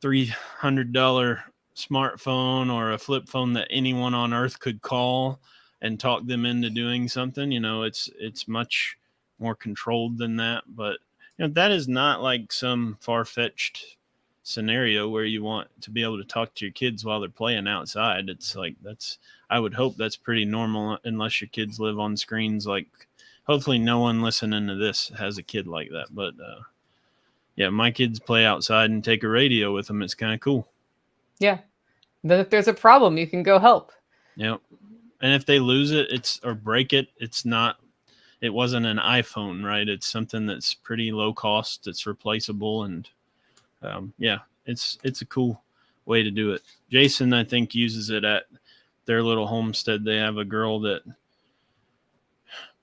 $300 smartphone or a flip phone that anyone on earth could call and talk them into doing something. It's much more controlled than that. But that is not like some far-fetched scenario where you want to be able to talk to your kids while they're playing outside. It's like I would hope that's pretty normal, unless your kids live on screens. Like, hopefully no one listening to this has a kid like that. But my kids play outside and take a radio with them. It's kind of cool. Yeah. Then if there's a problem, you can go help. Yep. And if they lose it, or break it, it wasn't an iPhone, right? It's something that's pretty low cost. It's replaceable. And it's a cool way to do it. Jason, I think, uses it at their little homestead. They have a girl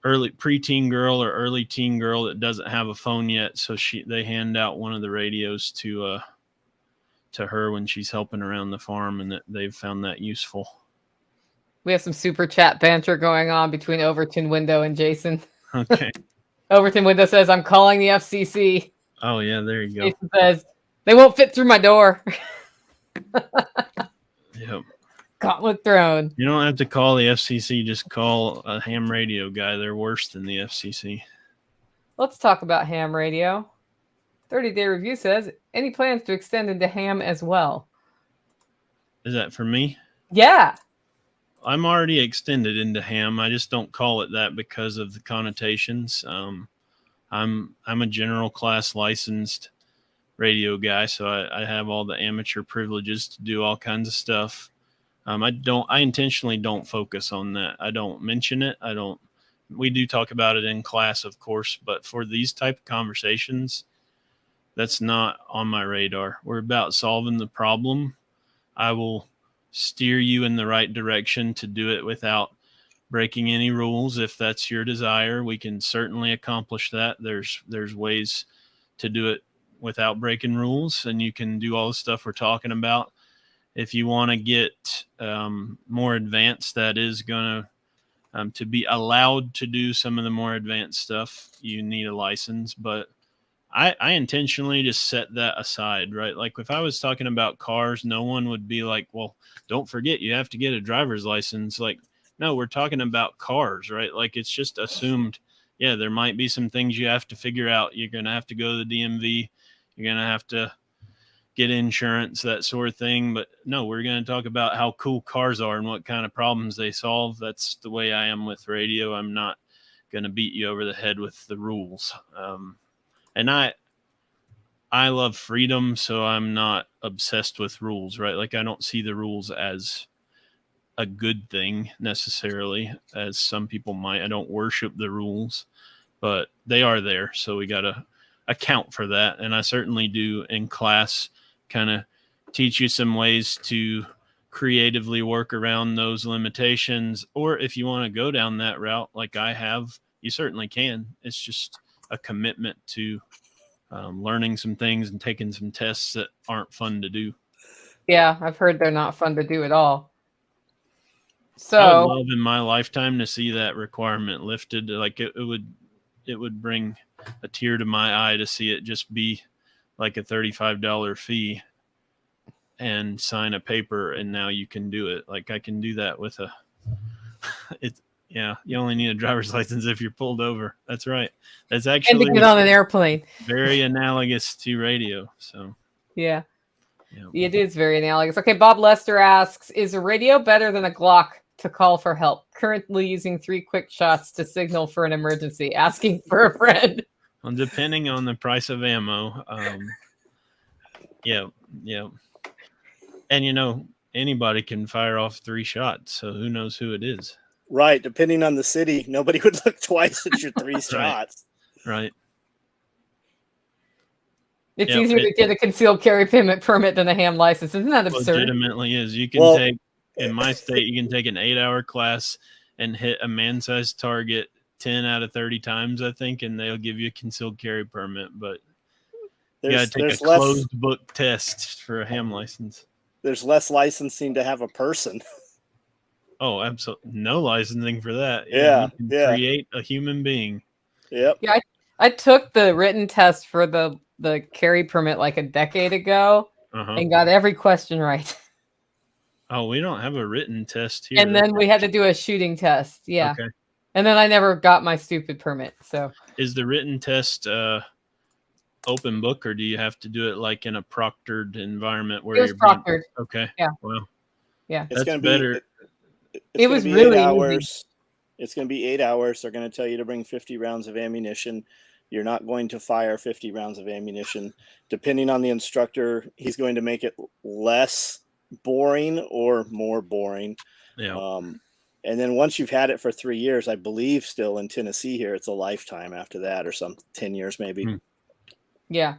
preteen girl or early teen girl that doesn't have a phone yet. So they hand out one of the radios to her when she's helping around the farm, and they've found that useful. We have some super chat banter going on between Overton Window and Jason. Okay. Overton Window says, I'm calling the FCC. Oh, yeah, there you go. Jason says, they won't fit through my door. Yep. Gauntlet thrown. You don't have to call the FCC. Just call a ham radio guy. They're worse than the FCC. Let's talk about ham radio. 30-day review says, any plans to extend into ham as well? Is that for me? Yeah. I'm already extended into ham. I just don't call it that because of the connotations. I'm a general class licensed radio guy, so I have all the amateur privileges to do all kinds of stuff. I intentionally don't focus on that. I don't mention it. We do talk about it in class, of course, but for these type of conversations, that's not on my radar. We're about solving the problem. I will steer you in the right direction to do it without breaking any rules. If that's your desire, we can certainly accomplish that. There's ways to do it without breaking rules, and you can do all the stuff we're talking about. If you want to get more advanced, that is going to be allowed to do some of the more advanced stuff, you need a license. But I intentionally just set that aside, right? Like if I was talking about cars, no one would be like, well, don't forget you have to get a driver's license. Like, no, we're talking about cars, right? Like it's just assumed, yeah, there might be some things you have to figure out. You're going to have to go to the DMV. You're going to have to get insurance, that sort of thing. But no, we're going to talk about how cool cars are and what kind of problems they solve. That's the way I am with radio. I'm not going to beat you over the head with the rules. And I love freedom, so I'm not obsessed with rules, right? Like I don't see the rules as a good thing necessarily, as some people might. I don't worship the rules, but they are there. So we got to account for that. And I certainly do in class kind of teach you some ways to creatively work around those limitations. Or if you want to go down that route, like I have, you certainly can. It's just a commitment to learning some things and taking some tests that aren't fun to do. Yeah, I've heard they're not fun to do at all. So I would love in my lifetime to see that requirement lifted. Like it would bring a tear to my eye to see it just be like a $35 fee and sign a paper, and now you can do it. Like I can do that with you only need a driver's license if you're pulled over. That's right. That's actually and to get on an airplane. Very analogous to radio. So yeah, it is very analogous. Okay, Bob Lester asks, is a radio better than a Glock to call for help? Currently using 3 quick shots to signal for an emergency, asking for a friend. Well, depending on the price of ammo. Yeah. And anybody can fire off 3 shots, so who knows who it is. Right. Depending on the city, nobody would look twice at your 3 shots. Right. It's easier to get a concealed carry permit than a ham license. Isn't that absurd? Legitimately is. You can take, in my state, you can take an 8-hour class and hit a man-sized target 10 out of 30 times, I think, and they'll give you a concealed carry permit. But you got to take a closed book test for a ham license. There's less licensing to have a person. Oh, absolutely. No licensing for that. Yeah. You can create a human being. Yep. Yeah, I took the written test for the carry permit like a decade ago and got every question right. Oh, we don't have a written test here. And then we had to do a shooting test. Yeah. Okay. And then I never got my stupid permit. So is the written test open book, or do you have to do it like in a proctored environment where you're proctored? Okay. Yeah. Well, yeah. It's that's better. It was really 8 hours. easy. It's going to be 8 hours. They're going to tell you to bring 50 rounds of ammunition. You're not going to fire 50 rounds of ammunition. Depending on the instructor, he's going to make it less boring or more boring. Yeah. And then once you've had it for 3 years, I believe still in Tennessee here, it's a lifetime after that, or some 10 years maybe. Yeah.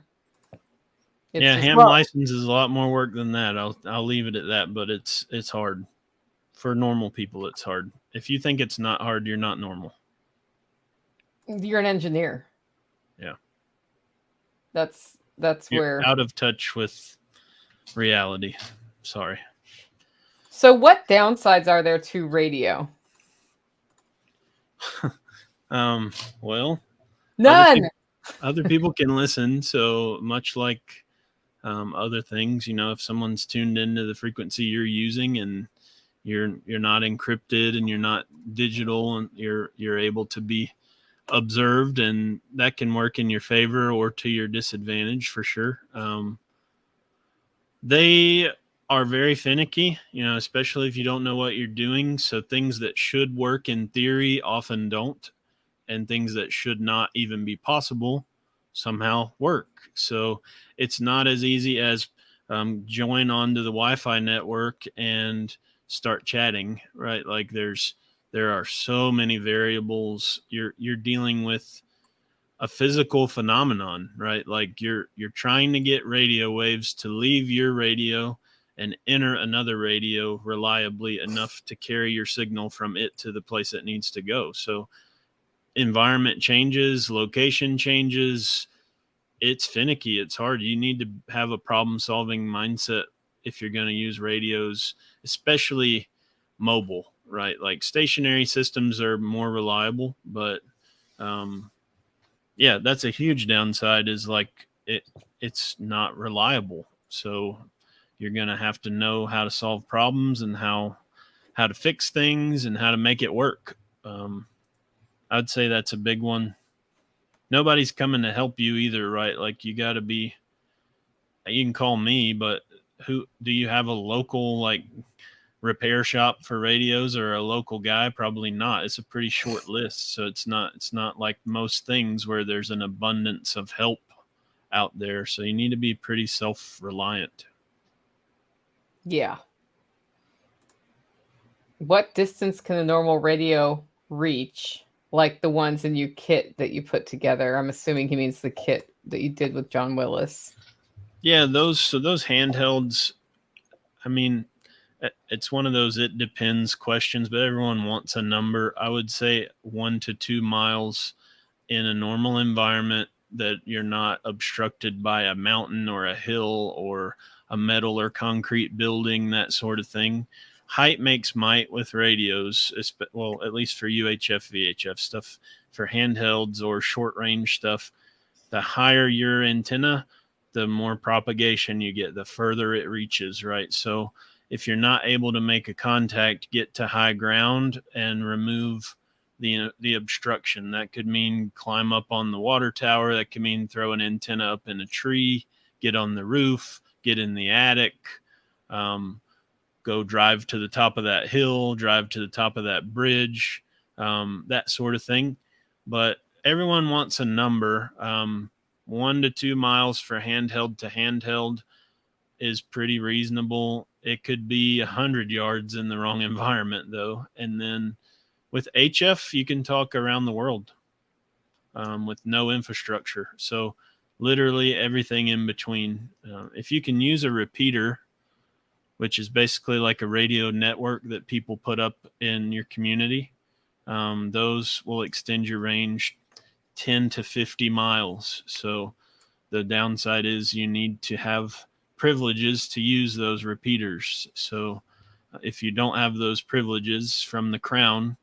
Ham license is a lot more work than that. I'll leave it at that, but it's hard. For normal people, it's hard. If you think it's not hard, you're not normal. You're an engineer. Yeah. That's you're where out of touch with reality. Sorry. So what downsides are there to radio? Well, none. Other people can listen. So much like other things, if someone's tuned into the frequency you're using and you're not encrypted and you're not digital, and you're able to be observed, and that can work in your favor or to your disadvantage for sure. They are very finicky, especially if you don't know what you're doing. So things that should work in theory often don't, and things that should not even be possible somehow work. So it's not as easy as join onto the Wi-Fi network and start chatting, right? Like there are so many variables. You're dealing with a physical phenomenon, right? Like you're trying to get radio waves to leave your radio and enter another radio reliably enough to carry your signal from it to the place it needs to go. So environment changes, location changes, it's finicky, it's hard. You need to have a problem solving mindset if you're going to use radios, especially mobile, right? Like stationary systems are more reliable, but yeah, that's a huge downside, is like it's not reliable. So you're going to have to know how to solve problems and how to fix things and how to make it work. I'd say that's a big one. Nobody's coming to help you either, right? Like you can call me, but who do you have a local like repair shop for radios or a local guy? Probably not. It's a pretty short list. So it's not like most things where there's an abundance of help out there. So you need to be pretty self-reliant. Yeah. What distance can a normal radio reach? Like the ones in your kit that you put together. I'm assuming he means the kit that you did with John Willis. Yeah, those handhelds, I mean, it's one of those it depends questions, but everyone wants a number. I would say 1 to 2 miles in a normal environment that you're not obstructed by a mountain or a hill or a metal or concrete building, that sort of thing. Height makes might with radios, well, at least for UHF, VHF stuff. For handhelds or short range stuff, the higher your antenna, the more propagation you get, the further it reaches, right? So if you're not able to make a contact, get to high ground and remove the obstruction. That could mean climb up on the water tower. That could mean throw an antenna up in a tree, get on the roof, get in the attic, go drive to the top of that hill, drive to the top of that bridge, that sort of thing. But everyone wants a number. 1 to 2 miles for handheld to handheld is pretty reasonable. It could be 100 yards in the wrong environment, though. And then with HF, you can talk around the world with no infrastructure. So literally everything in between. If you can use a repeater, which is basically like a radio network that people put up in your community, those will extend your range 10 to 50 miles. So the downside is you need to have privileges to use those repeaters. So if you don't have those privileges from the Crown,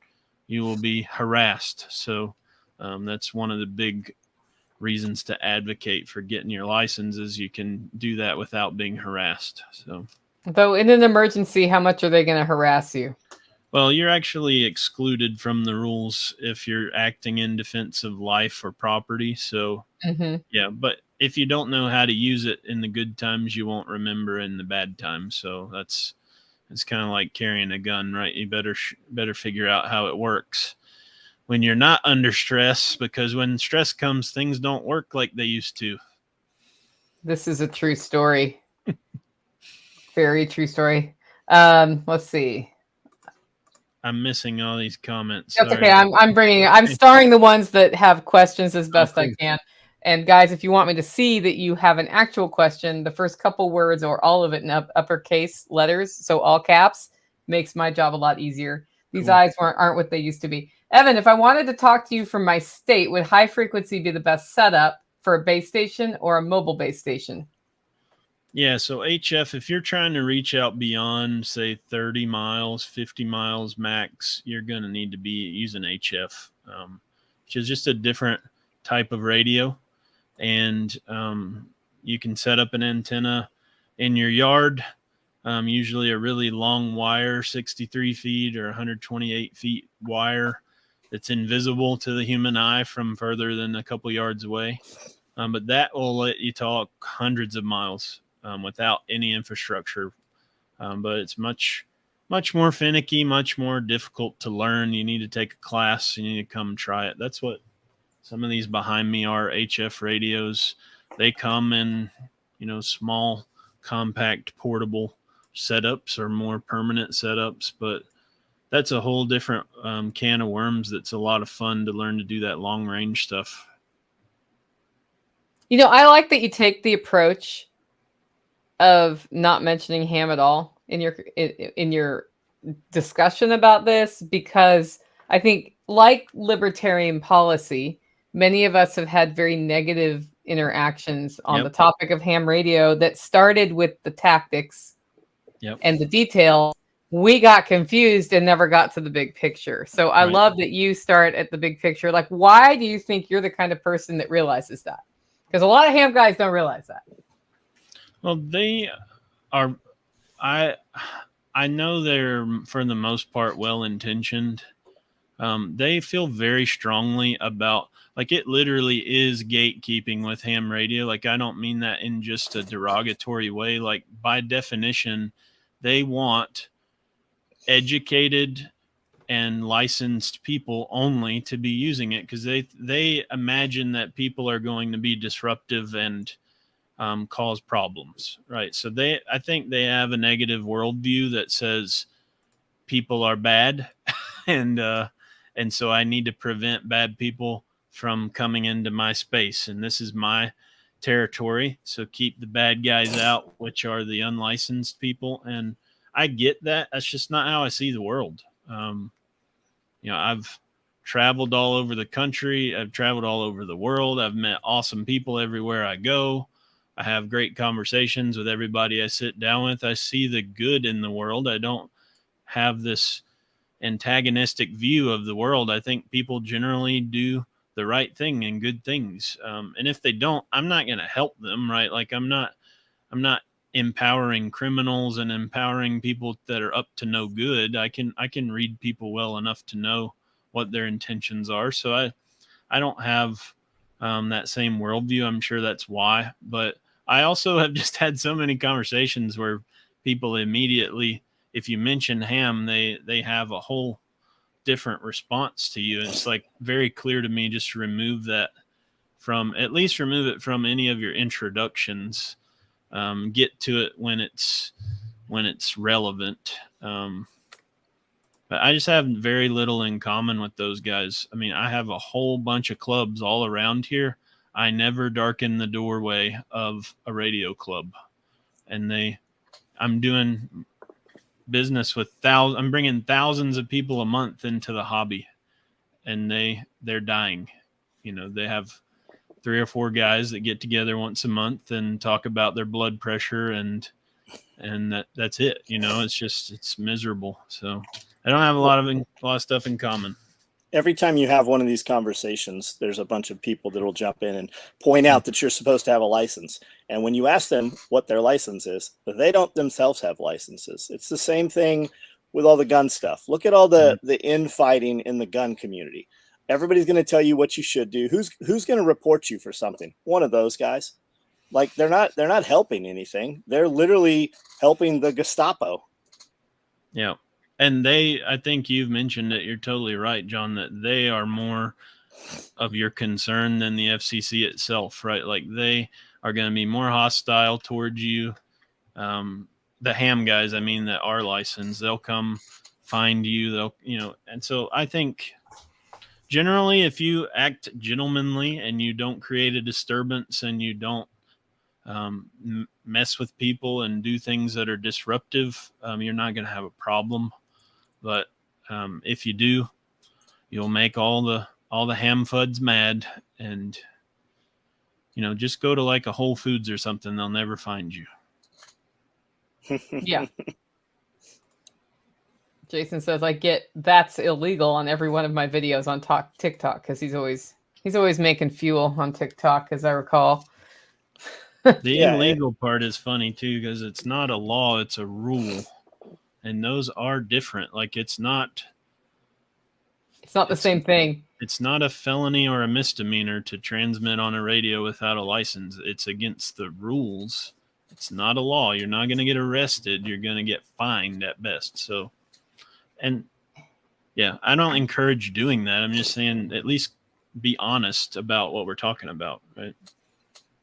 you will be harassed. So that's one of the big reasons to advocate for getting your license, is you can do that without being harassed. So, though in an emergency, how much are they going to harass you? Well, you're actually excluded from the rules if you're acting in defense of life or property. So, yeah, but if you don't know how to use it in the good times, you won't remember in the bad times. So it's kind of like carrying a gun, right? You better figure out how it works when you're not under stress, because when stress comes, things don't work like they used to. This is a true story. Very true story. Let's see. I'm missing all these comments. That's okay. I'm starring the ones that have questions as best I can. And guys, if you want me to see that you have an actual question, the first couple words or all of it in uppercase letters, so all caps, makes my job a lot easier. These eyes aren't what they used to be. Evan, if I wanted to talk to you from my state, would high frequency be the best setup for a base station or a mobile base station? Yeah, so HF, if you're trying to reach out beyond, say, 30 miles, 50 miles max, you're going to need to be using HF, which is just a different type of radio. And you can set up an antenna in your yard usually a really long wire, 63 feet or 128 feet wire that's invisible to the human eye from further than a couple yards away. But that will let you talk hundreds of miles without any infrastructure. But it's much more finicky, much more difficult to learn. You need to take a class. You need to come try it. That's what some of these behind me are, HF radios. They come in, small, compact, portable setups or more permanent setups. But that's a whole different can of worms. That's a lot of fun to learn to do that long range stuff. I like that you take the approach of not mentioning ham at all in your discussion about this, because I think, like libertarian policy, many of us have had very negative interactions on the topic of ham radio that started with the tactics and the details. We got confused and never got to the big picture. So I love that you start at the big picture. Like, why do you think you're the kind of person that realizes that? Because a lot of ham guys don't realize that. Well, they are, I know they're, for the most part, well-intentioned. They feel very strongly about, like, it literally is gatekeeping with ham radio. Like, I don't mean that in just a derogatory way. Like, by definition, they want educated and licensed people only to be using it, because they imagine that people are going to be disruptive and cause problems, right? So I think they have a negative worldview that says people are bad, and so I need to prevent bad people from coming into my space, and this is my territory. So keep the bad guys out, which are the unlicensed people. And I get that. That's just not how I see the world. I've traveled all over the country. I've traveled all over the world. I've met awesome people everywhere I go. I have great conversations with everybody I sit down with. I see the good in the world. I don't have this antagonistic view of the world. I think people generally do the right thing and good things. And if they don't, I'm not going to help them, right? Like, I'm not empowering criminals and empowering people that are up to no good. I can read people well enough to know what their intentions are. So I don't have that same worldview. I'm sure that's why. But I also have just had so many conversations where people immediately, if you mention ham, they have a whole different response to you. And it's like very clear to me, just remove it from any of your introductions. Get to it when it's relevant. But I just have very little in common with those guys. I mean, I have a whole bunch of clubs all around here. I never darken the doorway of a radio club, and I'm doing business with I'm bringing thousands of people a month into the hobby, and they're dying. They have 3 or 4 guys that get together once a month and talk about their blood pressure, and that's it. It's miserable. So I don't have a lot of stuff in common. Every time you have one of these conversations, there's a bunch of people that will jump in and point out that you're supposed to have a license. And when you ask them what their license is, they don't themselves have licenses. It's the same thing with all the gun stuff. Look at all the infighting in the gun community. Everybody's going to tell you what you should do. Who's going to report you for something? One of those guys. Like, they're not helping anything. They're literally helping the Gestapo. Yeah. And I think you've mentioned it. You're totally right, John, that they are more of your concern than the FCC itself, right? Like, they are going to be more hostile towards you. The ham guys, I mean, that are licensed, they'll come find you. And so I think generally, if you act gentlemanly and you don't create a disturbance and you don't mess with people and do things that are disruptive, you're not going to have a problem. But if you do, you'll make all the ham fuds mad, and just go to like a Whole Foods or something. They'll never find you. Yeah. Jason says that's illegal on every one of my videos on TikTok, because he's always making fuel on TikTok, as I recall. The illegal part is funny too, because it's not a law, it's a rule. And those are different. Like it's not the same thing. It's not a felony or a misdemeanor to transmit on a radio without a license. It's against the rules. It's not a law. You're not going to get arrested. You're going to get fined at best. So, and yeah, I don't encourage doing that. I'm just saying at least be honest about what we're talking about, right?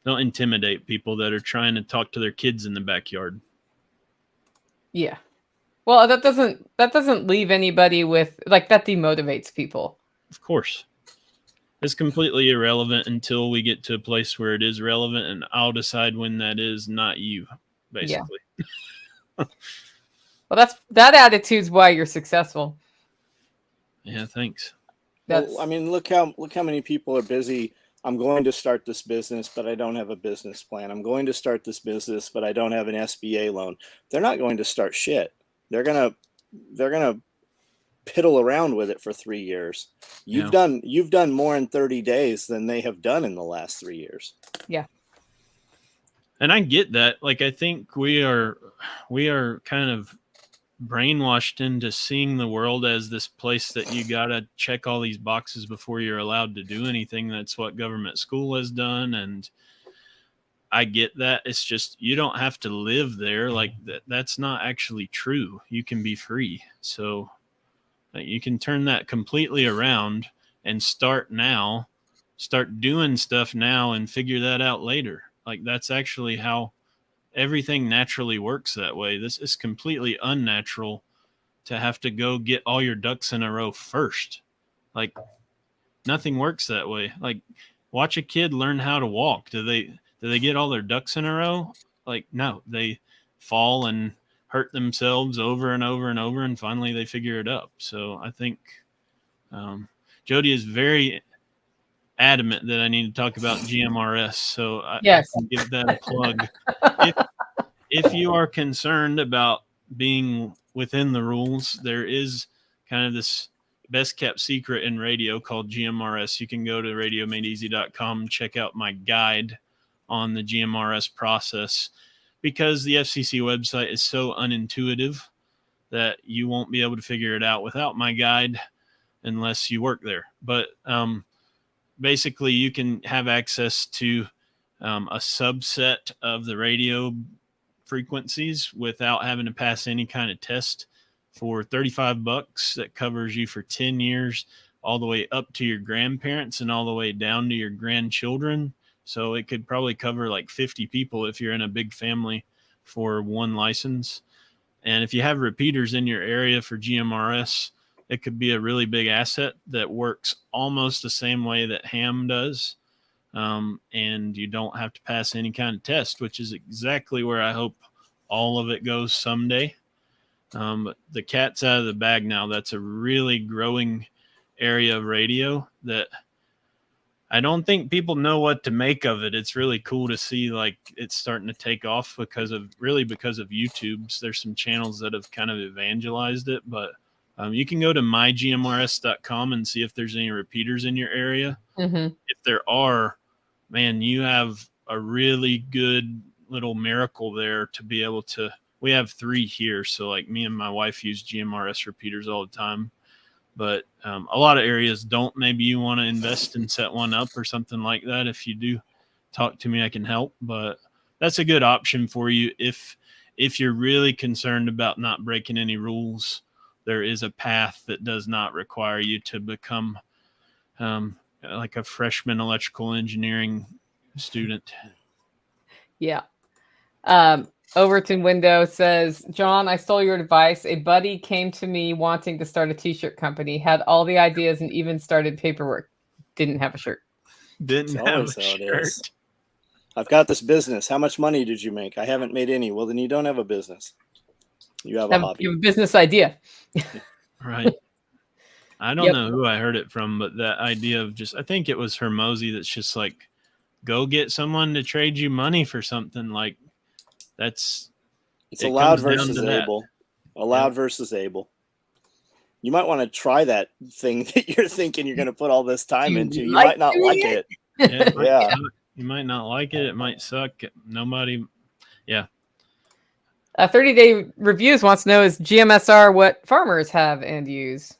Don't intimidate people that are trying to talk to their kids in the backyard. Yeah. Well, that doesn't leave anybody with, like, that demotivates people. Of course. It's completely irrelevant until we get to a place where it is relevant, and I'll decide when that is, not you, basically. Yeah. Well, that attitude's why you're successful. Yeah, thanks. Well, I mean, look how many people are busy. I'm going to start this business, but I don't have a business plan. I'm going to start this business, but I don't have an SBA loan. They're not going to start shit. They're gonna piddle around with it for 3 years. You've done more in 30 days than they have done in the last 3 years. Yeah. And I get that. Like, I think we are kind of brainwashed into seeing the world as this place that you got to check all these boxes before you're allowed to do anything. That's what government school has done. And I get that. It's just, you don't have to live there. Like that's not actually true. You can be free. So you can turn that completely around and start doing stuff now and figure that out later. Like that's actually how everything naturally works that way. This is completely unnatural to have to go get all your ducks in a row first. Like nothing works that way. Like watch a kid learn how to walk. Do they get all their ducks in a row? Like, no, they fall and hurt themselves over and over and over, and finally they figure it out. So I think Jody is very adamant that I need to talk about GMRS. So I can give that a plug. If you are concerned about being within the rules, there is kind of this best kept secret in radio called GMRS. You can go to radiomadeeasy.com, check out my guide on the GMRS process, because the FCC website is so unintuitive that you won't be able to figure it out without my guide unless you work there. But basically you can have access to a subset of the radio frequencies without having to pass any kind of test for $35 that covers you for 10 years, all the way up to your grandparents and all the way down to your grandchildren. So it could probably cover like 50 people if you're in a big family for one license. And if you have repeaters in your area for GMRS, it could be a really big asset that works almost the same way that ham does. And you don't have to pass any kind of test, which is exactly where I hope all of it goes someday. But the cat's out of the bag now. That's a really growing area of radio that I don't think people know what to make of it. It's really cool to see like it's starting to take off because of YouTube. There's some channels that have kind of evangelized it, but you can go to mygmrs.com and see if there's any repeaters in your area. Mm-hmm. If there are, man, you have a really good little miracle there to be able to. We have 3 here, so like me and my wife use GMRS repeaters all the time. But a lot of areas don't. Maybe you want to invest and set one up or something like that. If you do, talk to me. I can help. But that's a good option for you if you're really concerned about not breaking any rules. There is a path that does not require you to become like a freshman electrical engineering student. Yeah. Overton Window says, John, I stole your advice. A buddy came to me wanting to start a t-shirt company, had all the ideas and even started paperwork. Didn't have a shirt. Didn't have a shirt. I've got this business. How much money did you make? I haven't made any. Well, then you don't have a business. You have a hobby. You have a business idea. Right. I don't know who I heard it from, but that idea of I think it was Hermosi that's just like, go get someone to trade you money for something. Like, it's allowed versus able. Allowed versus able. You might want to try that thing that you're thinking you're going to put all this time into. You might not like it. Yeah. You might not like it. It might suck. Nobody. Yeah. 30-day reviews wants to know, is GMSR what farmers have and use?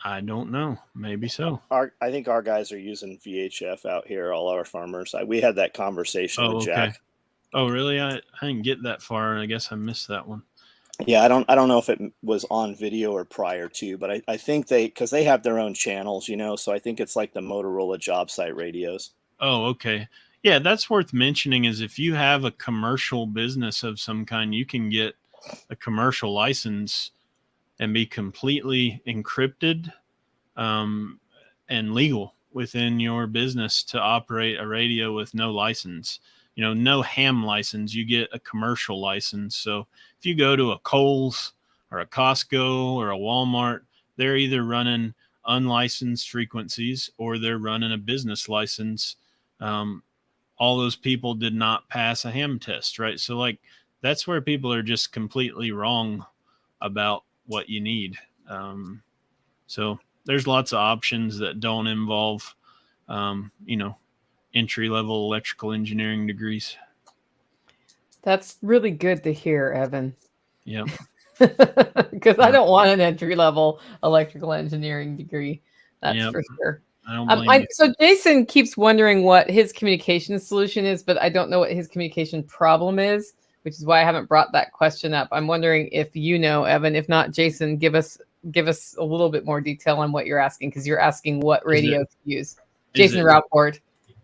I don't know. Maybe so. I think our guys are using VHF out here. All our farmers. We had that conversation with Jack. Oh, really? I didn't get that far. I guess I missed that one. Yeah, I don't know if it was on video or prior to, but I think because they have their own channels, so I think it's like the Motorola job site radios. Oh, okay. Yeah, that's worth mentioning is if you have a commercial business of some kind, you can get a commercial license and be completely encrypted and legal within your business to operate a radio with no license. No ham license, you get a commercial license. So if you go to a Kohl's or a Costco or a Walmart, they're either running unlicensed frequencies or they're running a business license. All those people did not pass a ham test, right? So like that's where people are just completely wrong about what you need. So there's lots of options that don't involve, entry-level electrical engineering degrees. That's really good to hear, Evan. Yeah. Because I don't want an entry-level electrical engineering degree. That's for sure. I don't blame you. So Jason keeps wondering what his communication solution is, but I don't know what his communication problem is, which is why I haven't brought that question up. I'm wondering if you know, Evan. If not, Jason, give us a little bit more detail on what you're asking, because you're asking what radio to use. Jason Routport.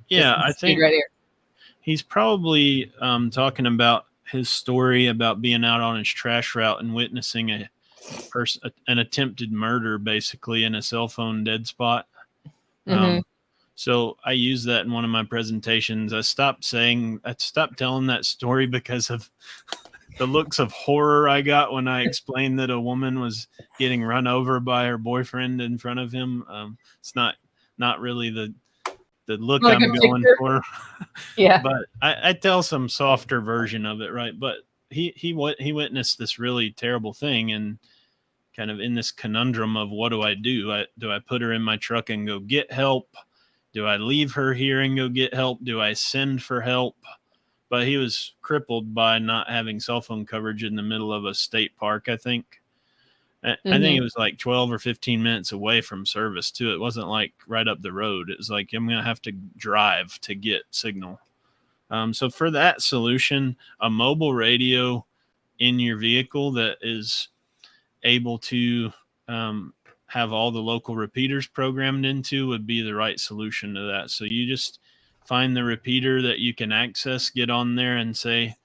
Yeah, I think right here. He's probably talking about his story about being out on his trash route and witnessing an attempted murder, basically in a cell phone dead spot. Mm-hmm. So I used that in one of my presentations. I stopped telling that story because of the looks of horror I got when I explained that a woman was getting run over by her boyfriend in front of him. It's not really the look like I'm going for. Yeah. But I tell some softer version of it, right? But he witnessed this really terrible thing and kind of in this conundrum of what do I do? Do I put her in my truck and go get help? Do I leave her here and go get help? Do I send for help? But he was crippled by not having cell phone coverage in the middle of a state park, I think. I think it was like 12 or 15 minutes away from service too. It wasn't like right up the road. It was like, I'm going to have to drive to get signal. So for that solution, a mobile radio in your vehicle that is able to have all the local repeaters programmed into would be the right solution to that. So you just find the repeater that you can access, get on there and say,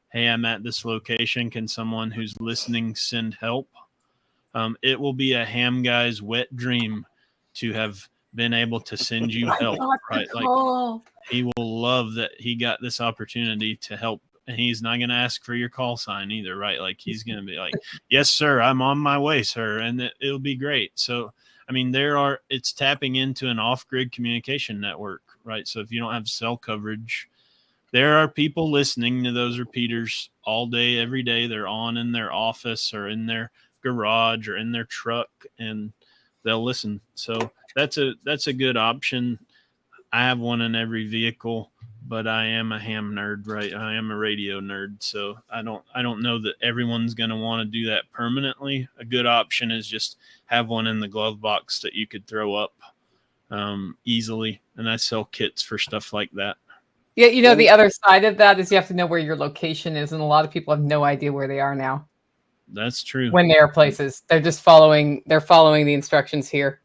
hey, I'm at this location. Can someone who's listening send help? It will be a ham guy's wet dream to have been able to send you help, right? Like he will love that he got this opportunity to help, and he's not going to ask for your call sign either, right? Like he's going to be like, yes, sir, I'm on my way, sir. And it'll be great. So, I mean, it's tapping into an off-grid communication network, right? So if you don't have cell coverage, there are people listening to those repeaters all day, every day. They're on in their office or in their garage or in their truck, and they'll listen. So that's a good option. I have one in every vehicle, but I am a ham nerd, right? I am a radio nerd, so I don't know that everyone's going to want to do that permanently. A good option is just have one in the glove box that you could throw up easily, and I sell kits for stuff like that. Yeah, the other side of that is you have to know where your location is, and a lot of people have no idea where they are now. That's true. When they are places, they're just following the instructions here.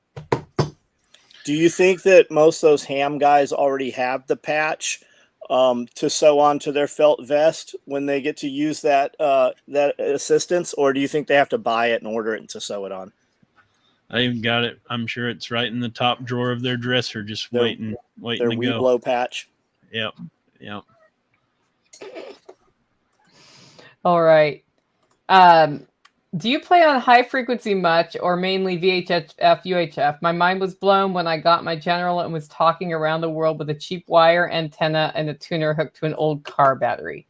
Do you think that most of those ham guys already have the patch to sew onto their felt vest when they get to use that assistance, or do you think they have to buy it and order it to sew it on? I've got it. I'm sure it's right in the top drawer of their dresser, just waiting their to go. blow patch. Yep. All right. Do you play on high frequency much, or mainly VHF, UHF? My mind was blown when I got my General and was talking around the world with a cheap wire antenna and a tuner hooked to an old car battery.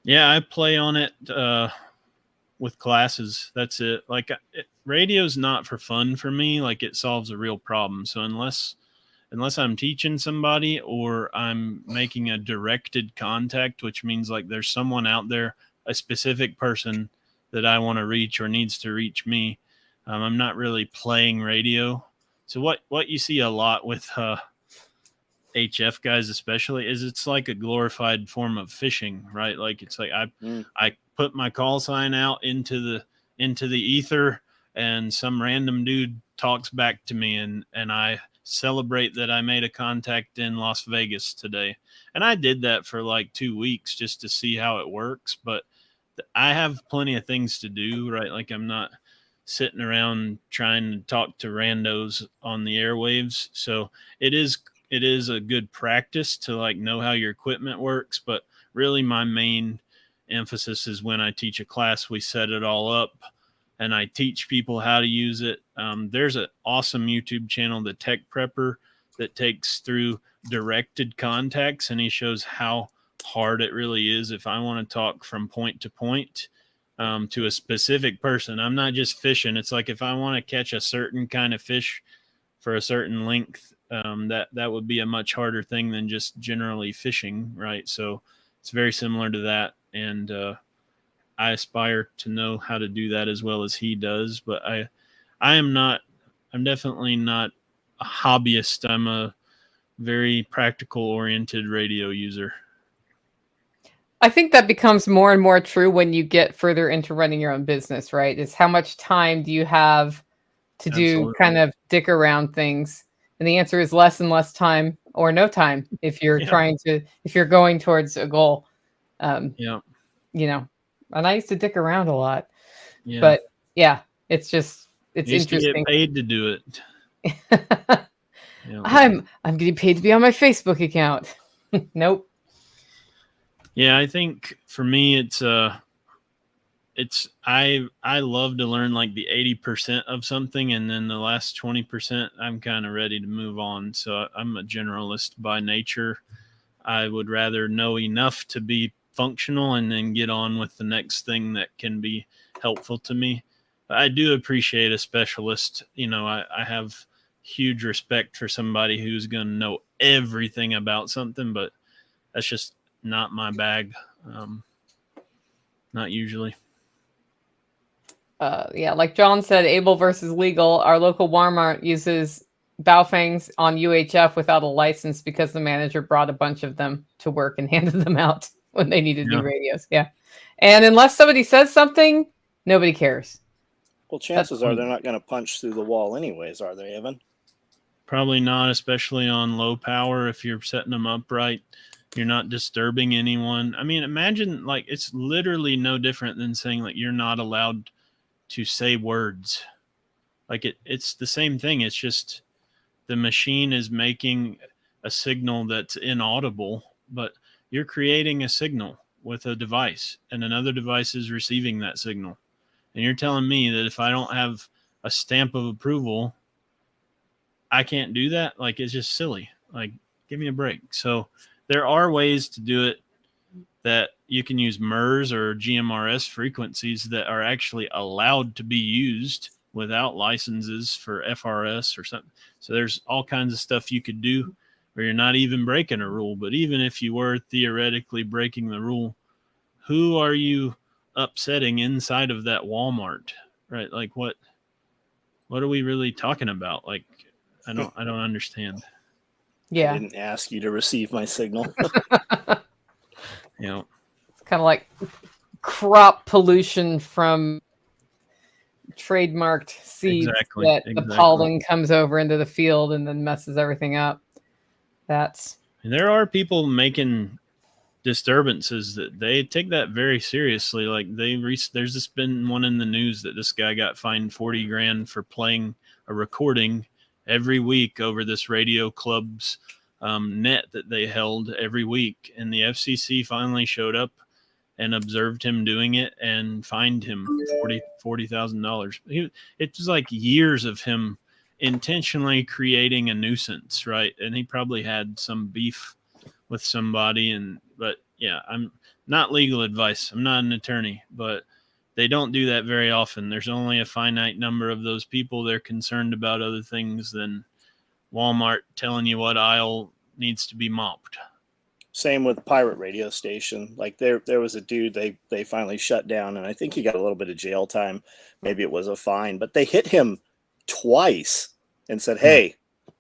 Yeah, I play on it with classes. That's it. Like radio's not for fun for me. Like it solves a real problem. So unless unless I'm teaching somebody or I'm making a directed contact, which means like there's someone out there, a specific person that I want to reach or needs to reach me. I'm not really playing radio. So what you see a lot with HF guys especially is it's like a glorified form of fishing, right? Like it's like I put my call sign out into the ether, and some random dude talks back to me, and I celebrate that I made a contact in Las Vegas today. And I did that for like 2 weeks just to see how it works, but I have plenty of things to do, right? Like I'm not sitting around trying to talk to randos on the airwaves. So it is a good practice to like know how your equipment works, but really my main emphasis is when I teach a class, we set it all up and I teach people how to use it. There's an awesome YouTube channel, The Tech Prepper, that takes through directed contacts, and he shows how hard it really is if I want to talk from point to point to a specific person. I'm not just fishing. It's like if I want to catch a certain kind of fish for a certain length, that would be a much harder thing than just generally fishing, right? So it's very similar to that, and I aspire to know how to do that as well as he does. But I'm definitely not a hobbyist. I'm a very practical oriented radio user. I think that becomes more and more true when you get further into running your own business, right? Is how much time do you have to do kind of dick around things? And the answer is less and less time, or no time if you're if you're going towards a goal. You know, and I used to dick around a lot, but it's interesting. To get paid to do it. I'm getting paid to be on my Facebook account. Nope. Yeah, I think for me, I love to learn like the 80% of something, and then the last 20%, I'm kind of ready to move on. So I'm a generalist by nature. I would rather know enough to be functional and then get on with the next thing that can be helpful to me. But I do appreciate a specialist. You know, I have huge respect for somebody who's going to know everything about something, but that's just not my bag. Not usually. Like John said, able versus legal. Our local Walmart uses Baofangs on UHF without a license because the manager brought a bunch of them to work and handed them out when they needed new radios. Yeah. And unless somebody says something, nobody cares. Well, chances are they're not going to punch through the wall anyways, are they, Evan? Probably not, especially on low power. If you're setting them up right, you're not disturbing anyone. I mean, imagine like it's literally no different than saying like you're not allowed to say words. Like it's the same thing. It's just the machine is making a signal that's inaudible, but you're creating a signal with a device, and another device is receiving that signal. And you're telling me that if I don't have a stamp of approval, I can't do that? Like, it's just silly. Like, give me a break. So there are ways to do it that you can use MERS or GMRS frequencies that are actually allowed to be used without licenses for FRS or something. So there's all kinds of stuff you could do where you're not even breaking a rule. But even if you were theoretically breaking the rule, who are you upsetting inside of that Walmart, right? Like what are we really talking about? Like, I don't understand. Yeah. I didn't ask you to receive my signal. You know, it's kind of like crop pollution from trademarked seeds the pollen comes over into the field and then messes everything up. There are people making disturbances that they take that very seriously. Like there's just been one in the news that this guy got fined $40,000 for playing a recording every week over this radio club's net that they held every week, and the FCC finally showed up and observed him doing it and fined him $40,000. It was like years of him intentionally creating a nuisance, right? And he probably had some beef with somebody, but yeah, I'm not legal advice. I'm not an attorney, but they don't do that very often. There's only a finite number of those people. They're concerned about other things than Walmart telling you what aisle needs to be mopped. Same with pirate radio station. Like there was a dude they finally shut down, and I think he got a little bit of jail time. Maybe it was a fine, but they hit him twice and said, "Hey,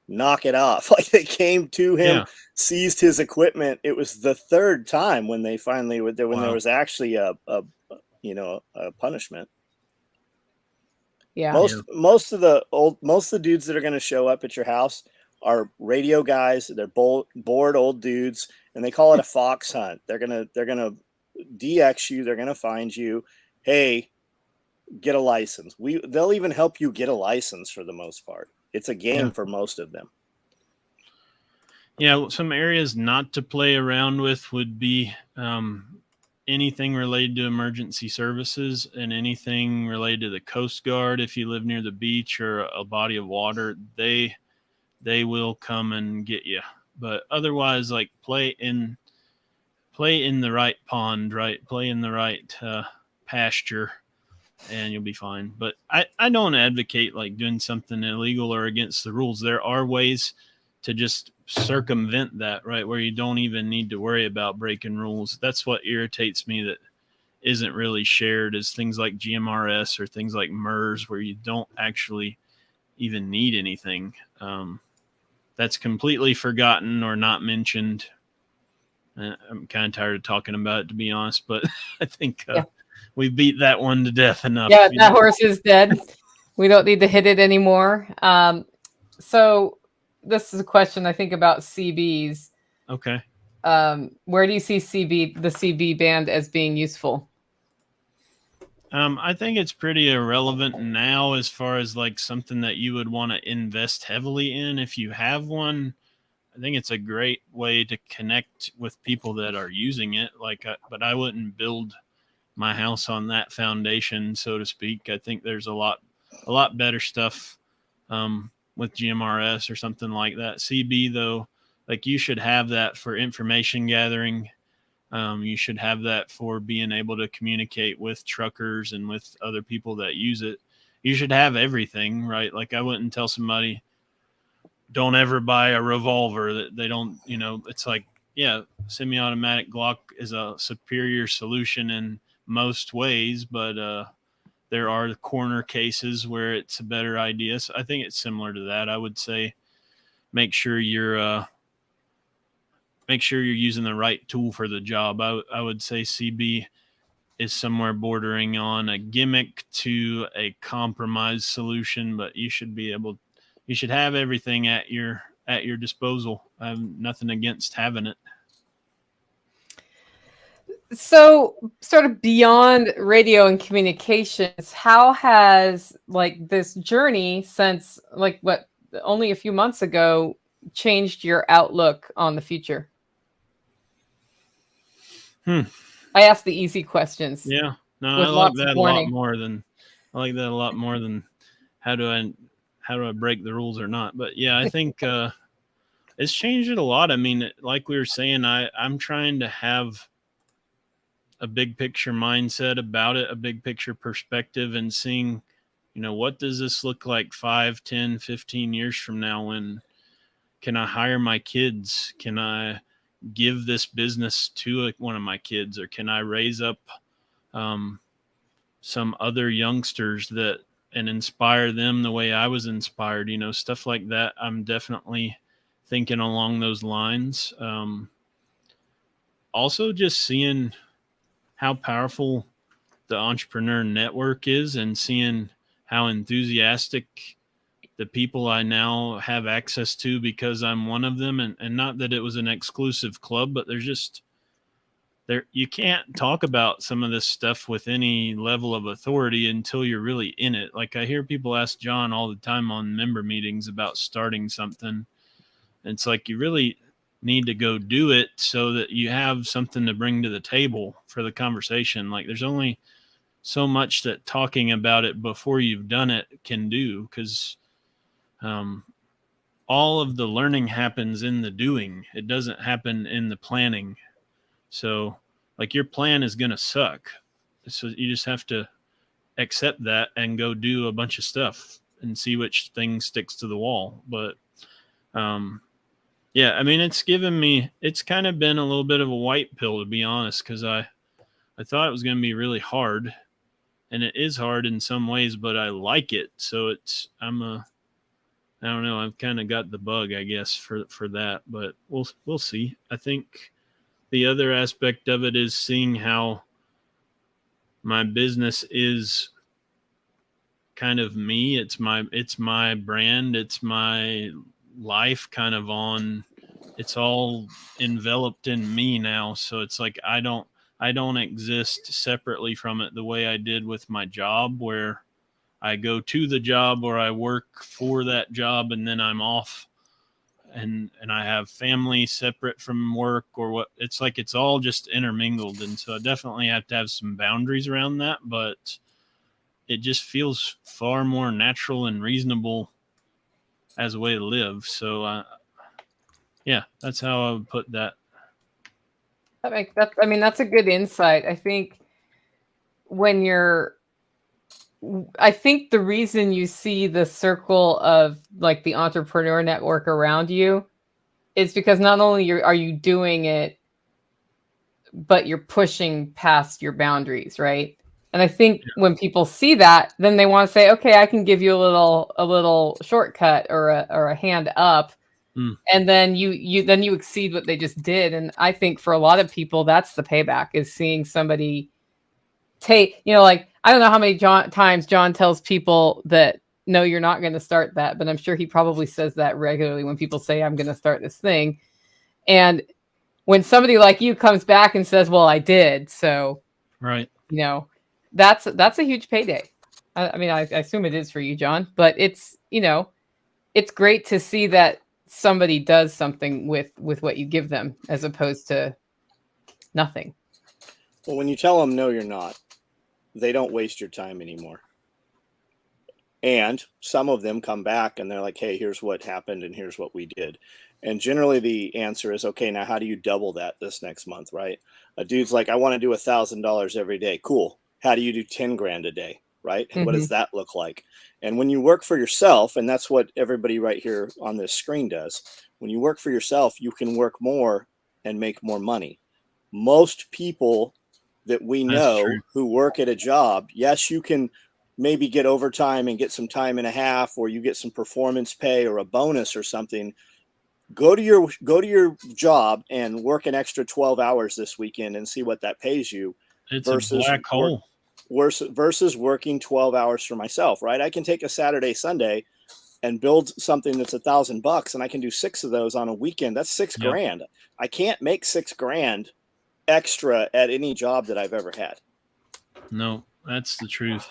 knock it off." Like they came to him, seized his equipment. It was the third time when they finally there was actually a punishment. Yeah. Most of the dudes that are going to show up at your house are radio guys. They're bored old dudes, and they call it a fox hunt. They're gonna DX you. They're gonna find you. Hey, get a license. They'll even help you get a license for the most part. It's a game for most of them. Yeah, some areas not to play around with would be anything related to emergency services and anything related to the Coast Guard. If you live near the beach or a body of water, they will come and get you. But otherwise, like play in the right pond, right? Play in the right pasture, and you'll be fine. But I don't advocate like doing something illegal or against the rules. There are ways to just circumvent that, right? Where you don't even need to worry about breaking rules. That's what irritates me that isn't really shared, is things like GMRS or things like MERS, where you don't actually even need anything. That's completely forgotten or not mentioned. I'm kind of tired of talking about it, to be honest, but I think we beat that one to death enough. Yeah, that horse is dead. We don't need to hit it anymore. So this is a question I think about CBs. Okay. Where do you see the CB band as being useful? I think it's pretty irrelevant now as far as like something that you would want to invest heavily in. If you have one, I think it's a great way to connect with people that are using it. But I wouldn't build my house on that foundation, so to speak. I think there's a lot better stuff with GMRS or something like that. CB though, like you should have that for information gathering. You should have that for being able to communicate with truckers and with other people that use it. You should have everything, right? Like I wouldn't tell somebody, don't ever buy a revolver that they don't, it's like, semi-automatic Glock is a superior solution in most ways, but there are corner cases where it's a better idea. So I think it's similar to that. I would say make sure you're using the right tool for the job. I would say CB is somewhere bordering on a gimmick to a compromise solution, but you should have everything at your disposal. I have nothing against having it. So sort of beyond radio and communications, how has like this journey since only a few months ago changed your outlook on the future? I asked the easy questions. Yeah, no, I like that a lot more than how do I break the rules or not. But yeah, I think it's changed it a lot. I mean, like we were saying, I'm trying to have a big picture mindset about it, a big picture perspective, and seeing, what does this look like 5, 10, 15 years from now? When can I hire my kids? Can I give this business to one of my kids, or can I raise up some other youngsters and inspire them the way I was inspired, stuff like that. I'm definitely thinking along those lines. Also just seeing how powerful the entrepreneur network is and seeing how enthusiastic the people I now have access to because I'm one of them. And not that it was an exclusive club, but you can't talk about some of this stuff with any level of authority until you're really in it. Like I hear people ask John all the time on member meetings about starting something. And it's like, you really need to go do it so that you have something to bring to the table for the conversation. Like there's only so much that talking about it before you've done it can do, because all of the learning happens in the doing. It doesn't happen in the planning. So like your plan is going to suck. So you just have to accept that and go do a bunch of stuff and see which thing sticks to the wall. But Yeah, I mean, it's kind of been a little bit of a white pill, to be honest, because I thought it was going to be really hard, and it is hard in some ways, but I like it. So I don't know, I've kind of got the bug, I guess, for that, but we'll see. I think the other aspect of it is seeing how my business is kind of me. It's my brand. It's my life kind of it's all enveloped in me now. So it's like, I don't exist separately from it the way I did with my job, where I go to the job or I work for that job and then I'm off and I have family separate from work or what. It's like, it's all just intermingled. And so I definitely have to have some boundaries around that, but it just feels far more natural and reasonable as a way to live. So, yeah, that's how I would put that. That's a good insight. I think I think the reason you see the circle of like the entrepreneur network around you is because not only are you doing it, but you're pushing past your boundaries, right? And I think when people see that, then they want to say, okay, I can give you a little shortcut or a hand up. And then you exceed what they just did. And I think for a lot of people, that's the payback, is seeing somebody take, like, I don't know how many times John tells people that, no, you're not going to start that. But I'm sure he probably says that regularly when people say, I'm going to start this thing. And when somebody like you comes back and says, well, I did. So, right. That's a huge payday. I mean, I assume it is for you, John, but it's great to see that somebody does something with what you give them as opposed to nothing. Well, when you tell them, no, you're not, they don't waste your time anymore. And some of them come back and they're like, hey, here's what happened and here's what we did. And generally the answer is, okay, now how do you double that this next month, right? A dude's like, I want to do $1,000 every day. Cool. How do you do 10 grand a day, right? And what does that look like? And when you work for yourself, and that's what everybody right here on this screen does, when you work for yourself, you can work more and make more money. Most people that we know who work at a job, yes, you can maybe get overtime and get some time and a half, or you get some performance pay or a bonus or something. Go to your job and work an extra 12 hours this weekend and see what that pays you. It's a black hole. Versus working 12 hours for myself, right? I can take a Saturday, Sunday and build something that's $1,000, and I can do 6 of those on a weekend. That's $6,000. I can't make $6,000 extra at any job that I've ever had. No, that's the truth.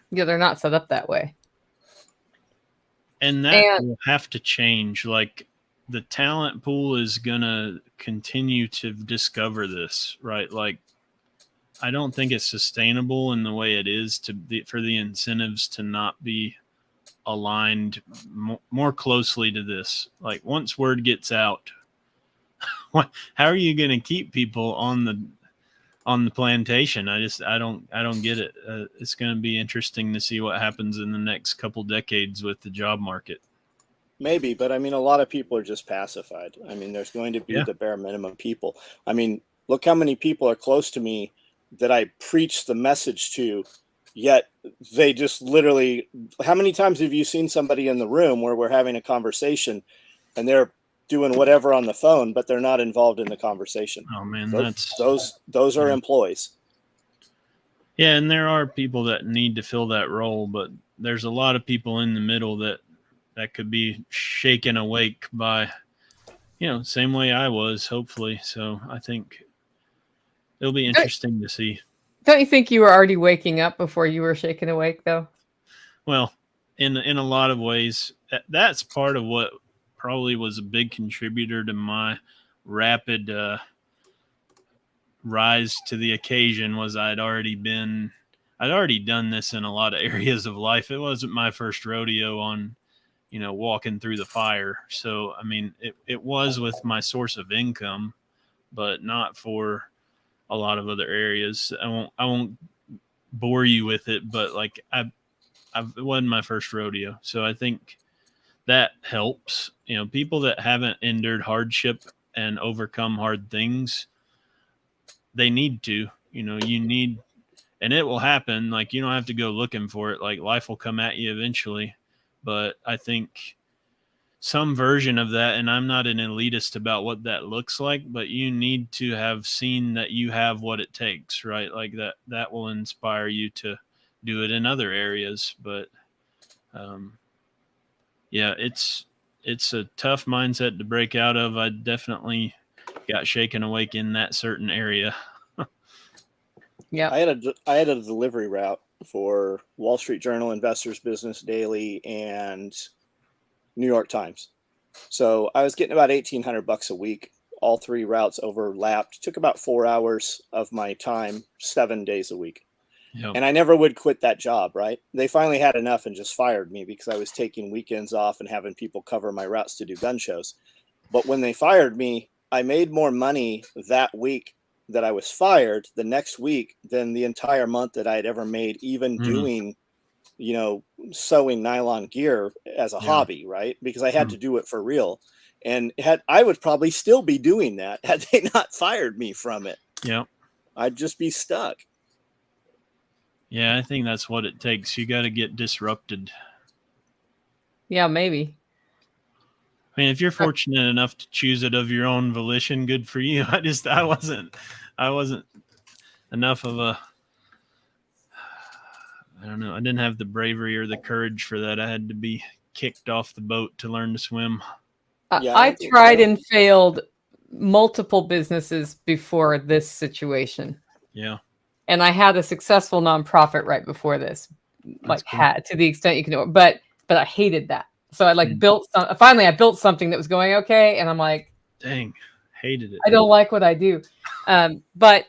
Yeah, they're not set up that way. And that will have to change. Like, the talent pool is going to continue to discover this, right? Like, I don't think it's sustainable in the way it is for the incentives to not be aligned more closely to this. Like, once word gets out, how are you going to keep people on the plantation? I don't get it. It's going to be interesting to see what happens in the next couple decades with the job market. Maybe, but I mean, a lot of people are just pacified. I mean, there's going to be the bare minimum people. I mean, look how many people are close to me that I preach the message to, yet they just literally, how many times have you seen somebody in the room where we're having a conversation and they're doing whatever on the phone, but they're not involved in the conversation? Oh man, those are employees. Yeah, and there are people that need to fill that role, but there's a lot of people in the middle that could be shaken awake by, same way I was, hopefully. So I think it'll be interesting to see. Don't you think you were already waking up before you were shaken awake, though? Well, in a lot of ways, that's part of what probably was a big contributor to my rapid rise to the occasion. Was I'd already done this in a lot of areas of life. It wasn't my first rodeo on, walking through the fire. So, I mean, it was with my source of income, but not for a lot of other areas. I won't bore you with it, but like it wasn't my first rodeo. So I think that helps. You know, people that haven't endured hardship and overcome hard things, they need to, you know, you need, and it will happen. Like, you don't have to go looking for it. Like, life will come at you eventually. But I think some version of that, and I'm not an elitist about what that looks like, but you need to have seen that you have what it takes, right? Like that will inspire you to do it in other areas. But yeah, it's a tough mindset to break out of. I definitely got shaken awake in that certain area. Yeah, I had a delivery route for Wall Street Journal, Investors Business Daily, and New York Times. So I was getting about $1,800 a week. All three routes overlapped. Took about 4 hours of my time, 7 days a week. Yep. And I never would quit that job, right? They finally had enough and just fired me because I was taking weekends off and having people cover my routes to do gun shows. But when they fired me, I made more money that week that I was fired the next week than the entire month that I had ever made, even doing, you know, sewing nylon gear as a hobby, right? Because I had to do it for real. And I would probably still be doing that had they not fired me from it. Yeah. I'd just be stuck. Yeah, I think that's what it takes. You got to get disrupted. Yeah, maybe. I mean, if you're fortunate enough to choose it of your own volition, good for you. I wasn't enough of a, I don't know. I didn't have the bravery or the courage for that. I had to be kicked off the boat to learn to swim. I tried and failed multiple businesses before this situation. Yeah. And I had a successful nonprofit right before this, like had to the extent you can do it, but I hated that. So I finally I built something that was going okay. And I'm like, dang, hated it. I don't like what I do. But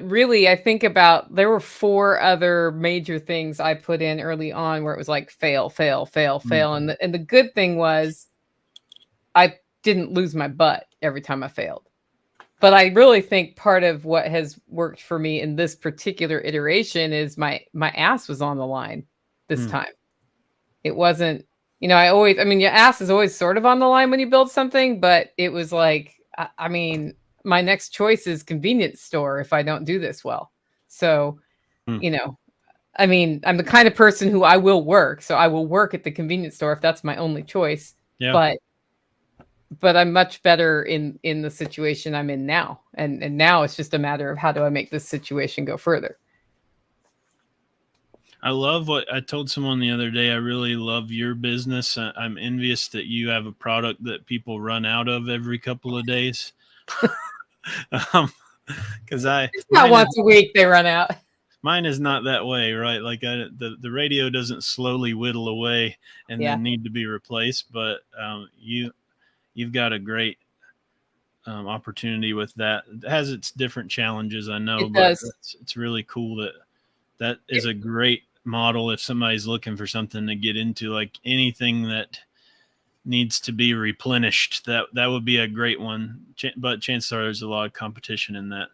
really I think about, there were 4 other major things I put in early on where it was like fail. And the good thing was I didn't lose my butt every time I failed. But I really think part of what has worked for me in this particular iteration is my ass was on the line this time. It wasn't, you know, your ass is always sort of on the line when you build something, but it was like, I mean, my next choice is convenience store if I don't do this well. So, you know, I mean, I'm the kind of person who I will work. So I will work at the convenience store if that's my only choice. Yeah. But I'm much better in the situation I'm in now. And now it's just a matter of how do I make this situation go further. I love what I told someone the other day. I really love your business. I'm envious that you have a product that people run out of every couple of days. Because it's not once a week they run out. Mine is not that way, right? Like the radio doesn't slowly whittle away and then need to be replaced. But you've got a great opportunity with that. It has its different challenges, I know, but it's really cool that is a great model if somebody's looking for something to get into, like anything that needs to be replenished. That would be a great one. But chances are there's a lot of competition in that.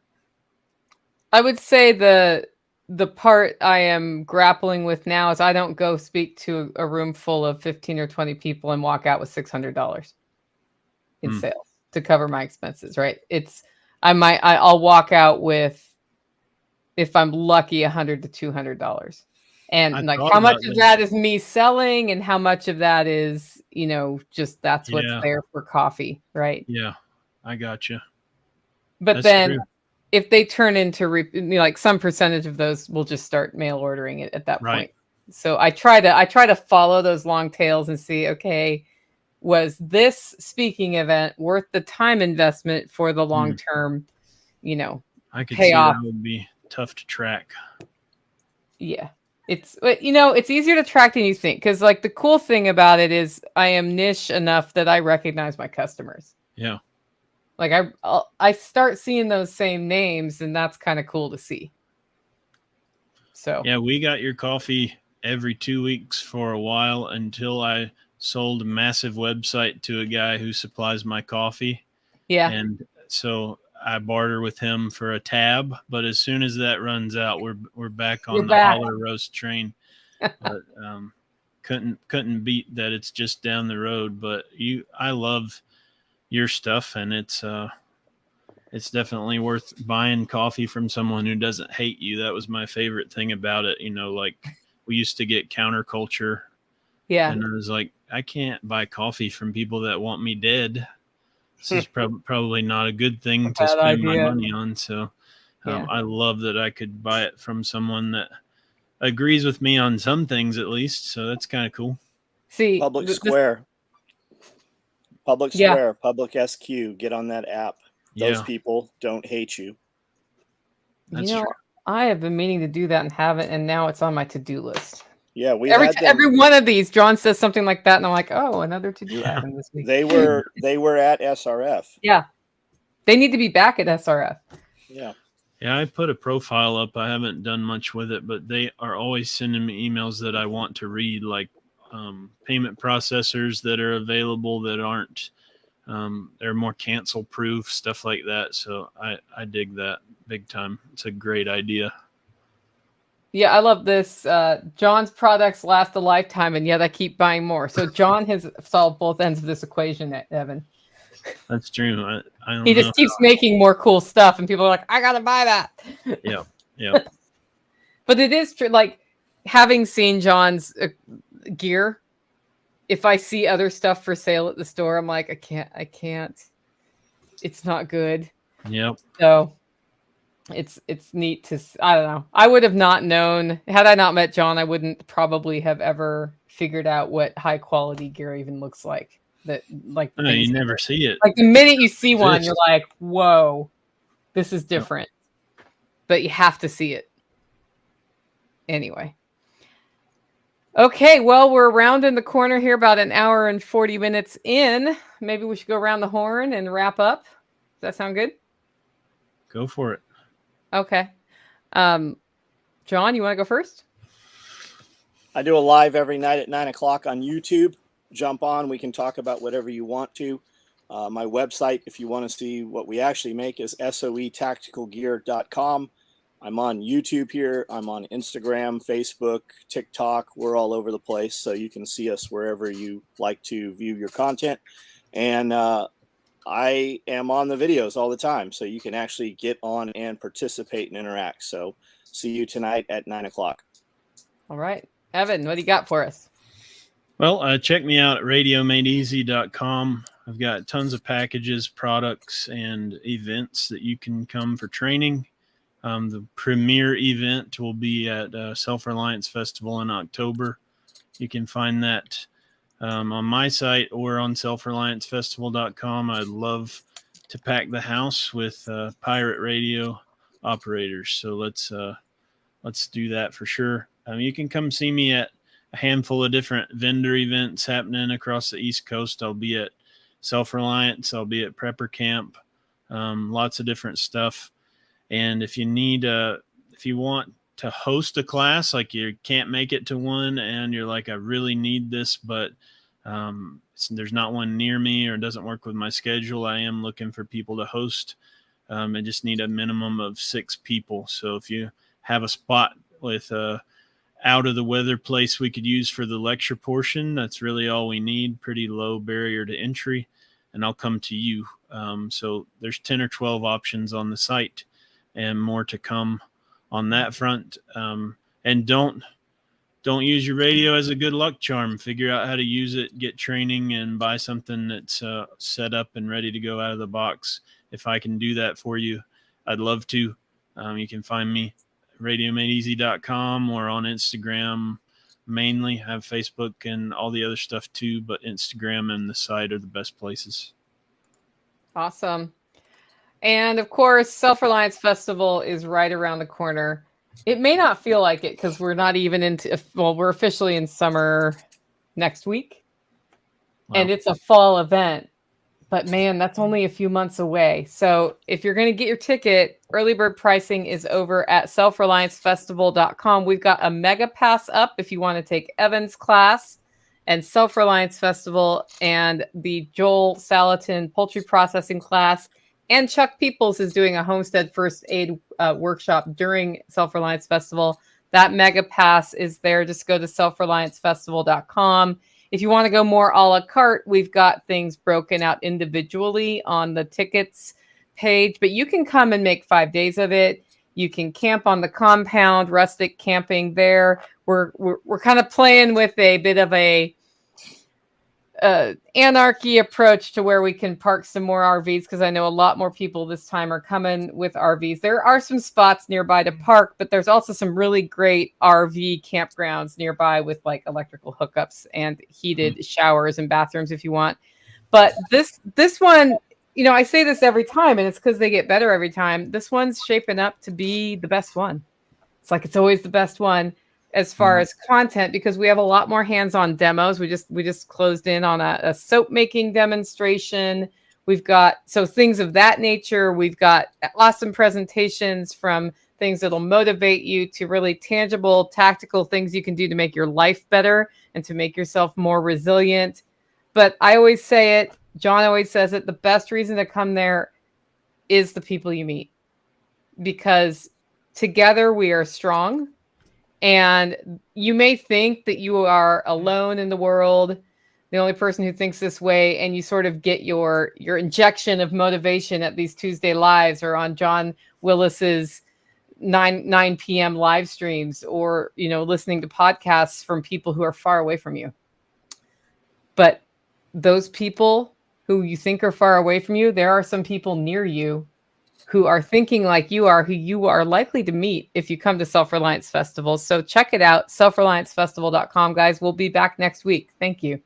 I would say the part I am grappling with now is I don't go speak to a room full of 15 or 20 people and walk out with $600 in sales to cover my expenses, right? I'll walk out with, if I'm lucky, $100 to $200. And like how much of that is me selling and how much of that is, you know, just that's what's there for coffee, right? Yeah, I got you. But that's then true. If they turn into like some percentage of those will just start mail ordering it at that point. So I try to follow those long tails and see, okay, was this speaking event worth the time investment for the long term, you know, I could payoff? See that would be tough to track. Yeah. It's easier to track than you think. Because like the cool thing about it is I am niche enough that I recognize my customers. Yeah. Like I start seeing those same names and that's kind of cool to see. So yeah, we got your coffee every 2 weeks for a while until I sold a massive website to a guy who supplies my coffee. Yeah. And so I barter with him for a tab, but as soon as that runs out, we're back on the holler roast train. But couldn't beat that. It's just down the road, but I love your stuff, and it's definitely worth buying coffee from someone who doesn't hate you. That was my favorite thing about it. Like we used to get counterculture. Yeah. And I was like, I can't buy coffee from people that want me dead. This is probably not a good thing to spend my money on. So I love that I could buy it from someone that agrees with me on some things at least. So that's kind of cool. See, Public Square, Public SQ, get on that app. Those people don't hate you. That's true. I have been meaning to do that and haven't, and now it's on my to-do list. Yeah, every one of these, John says something like that, and I'm like, oh, another to-do item this week. They were at SRF. Yeah, they need to be back at SRF. Yeah. Yeah, I put a profile up. I haven't done much with it, but they are always sending me emails that I want to read, like payment processors that are available that aren't. They're more cancel proof, stuff like that. So I dig that big time. It's a great idea. Yeah, I love this. John's products last a lifetime, and yet I keep buying more. So John has solved both ends of this equation, Evan. That's true. I don't he just keeps making more cool stuff, and people are like, I gotta buy that. Yeah. But it is true. Like, having seen John's gear, if I see other stuff for sale at the store, I'm like, I can't. It's not good. Yep. So it's neat to, I don't know. I would have not known, had I not met John, I wouldn't probably have ever figured out what high quality gear even looks like. You never see it. Like the minute you see one, you're like, whoa, this is different. Yep. But you have to see it. Anyway. Okay, well, we're rounding the corner here, about an hour and 40 minutes in. Maybe we should go around the horn and wrap up. Does that sound good? Go for it. Okay. John, you want to go first? I do a live every night at 9:00 on YouTube. Jump on. We can talk about whatever you want to. My website, if you want to see what we actually make, is soetacticalgear.com. I'm on YouTube here. I'm on Instagram, Facebook, TikTok. We're all over the place, so you can see us wherever you like to view your content. And I am on the videos all the time, so you can actually get on and participate and interact. So see you tonight at 9:00. All right. Evan, what do you got for us? Well, check me out at radiomadeeasy.com. I've got tons of packages, products, and events that you can come for training. The premier event will be at Self-Reliance Festival in October. You can find that on my site or on selfreliancefestival.com. I'd love to pack the house with pirate radio operators. So let's do that for sure. You can come see me at a handful of different vendor events happening across the East Coast. I'll be at Self-Reliance. I'll be at Prepper Camp. Lots of different stuff. And if you want to host a class, like you can't make it to one and you're like, I really need this, but there's not one near me or it doesn't work with my schedule, I am looking for people to host. I just need a minimum of 6 people. So if you have a spot with out of the weather place we could use for the lecture portion, that's really all we need. Pretty low barrier to entry, and I'll come to you. So there's 10 or 12 options on the site and more to come on that front. And don't use your radio as a good luck charm. Figure out how to use it, get training, and buy something that's set up and ready to go out of the box. If I can do that for you, I'd love to. You can find me radiomadeeasy.com or on Instagram mainly. I have Facebook and all the other stuff too, but Instagram and the site are the best places. Awesome. And of course, Self-Reliance Festival is right around the corner. It may not feel like it because we're not even we're officially in summer next week. Wow. And it's a fall event. But man, that's only a few months away. So if you're going to get your ticket, early bird pricing is over at selfreliancefestival.com. We've got a mega pass up if you want to take Evan's class and Self-Reliance Festival and the Joel Salatin poultry processing class. And Chuck Peoples is doing a homestead first aid workshop during Self-Reliance Festival. That mega pass is there. Just go to selfreliancefestival.com. If you want to go more a la carte, we've got things broken out individually on the tickets page, but you can come and make 5 days of it. You can camp on the compound, rustic camping there. We're kind of playing with a bit of a anarchy approach to where we can park some more RVs, because I know a lot more people this time are coming with RVs. There are some spots nearby to park, but there's also some really great RV campgrounds nearby with like electrical hookups and heated showers and bathrooms if you want. But this one, you know, I say this every time, and it's because they get better every time. This one's shaping up to be the best one. It's like it's always the best one as far as content, because we have a lot more hands-on demos. We just closed in on a soap making demonstration. We've got things of that nature. We've got awesome presentations, from things that'll motivate you to really tangible, tactical things you can do to make your life better and to make yourself more resilient. But I always say it, John always says it, the best reason to come there is the people you meet, because together we are strong. And you may think that you are alone in the world, the only person who thinks this way, and you sort of get your injection of motivation at these Tuesday lives or on John Willis's 9 p.m. live streams, or, you know, listening to podcasts from people who are far away from you. But those people who you think are far away from you, there are some people near you who are thinking like you are, who you are likely to meet if you come to Self-Reliance Festival. So check it out, selfreliancefestival.com, guys. We'll be back next week. Thank you.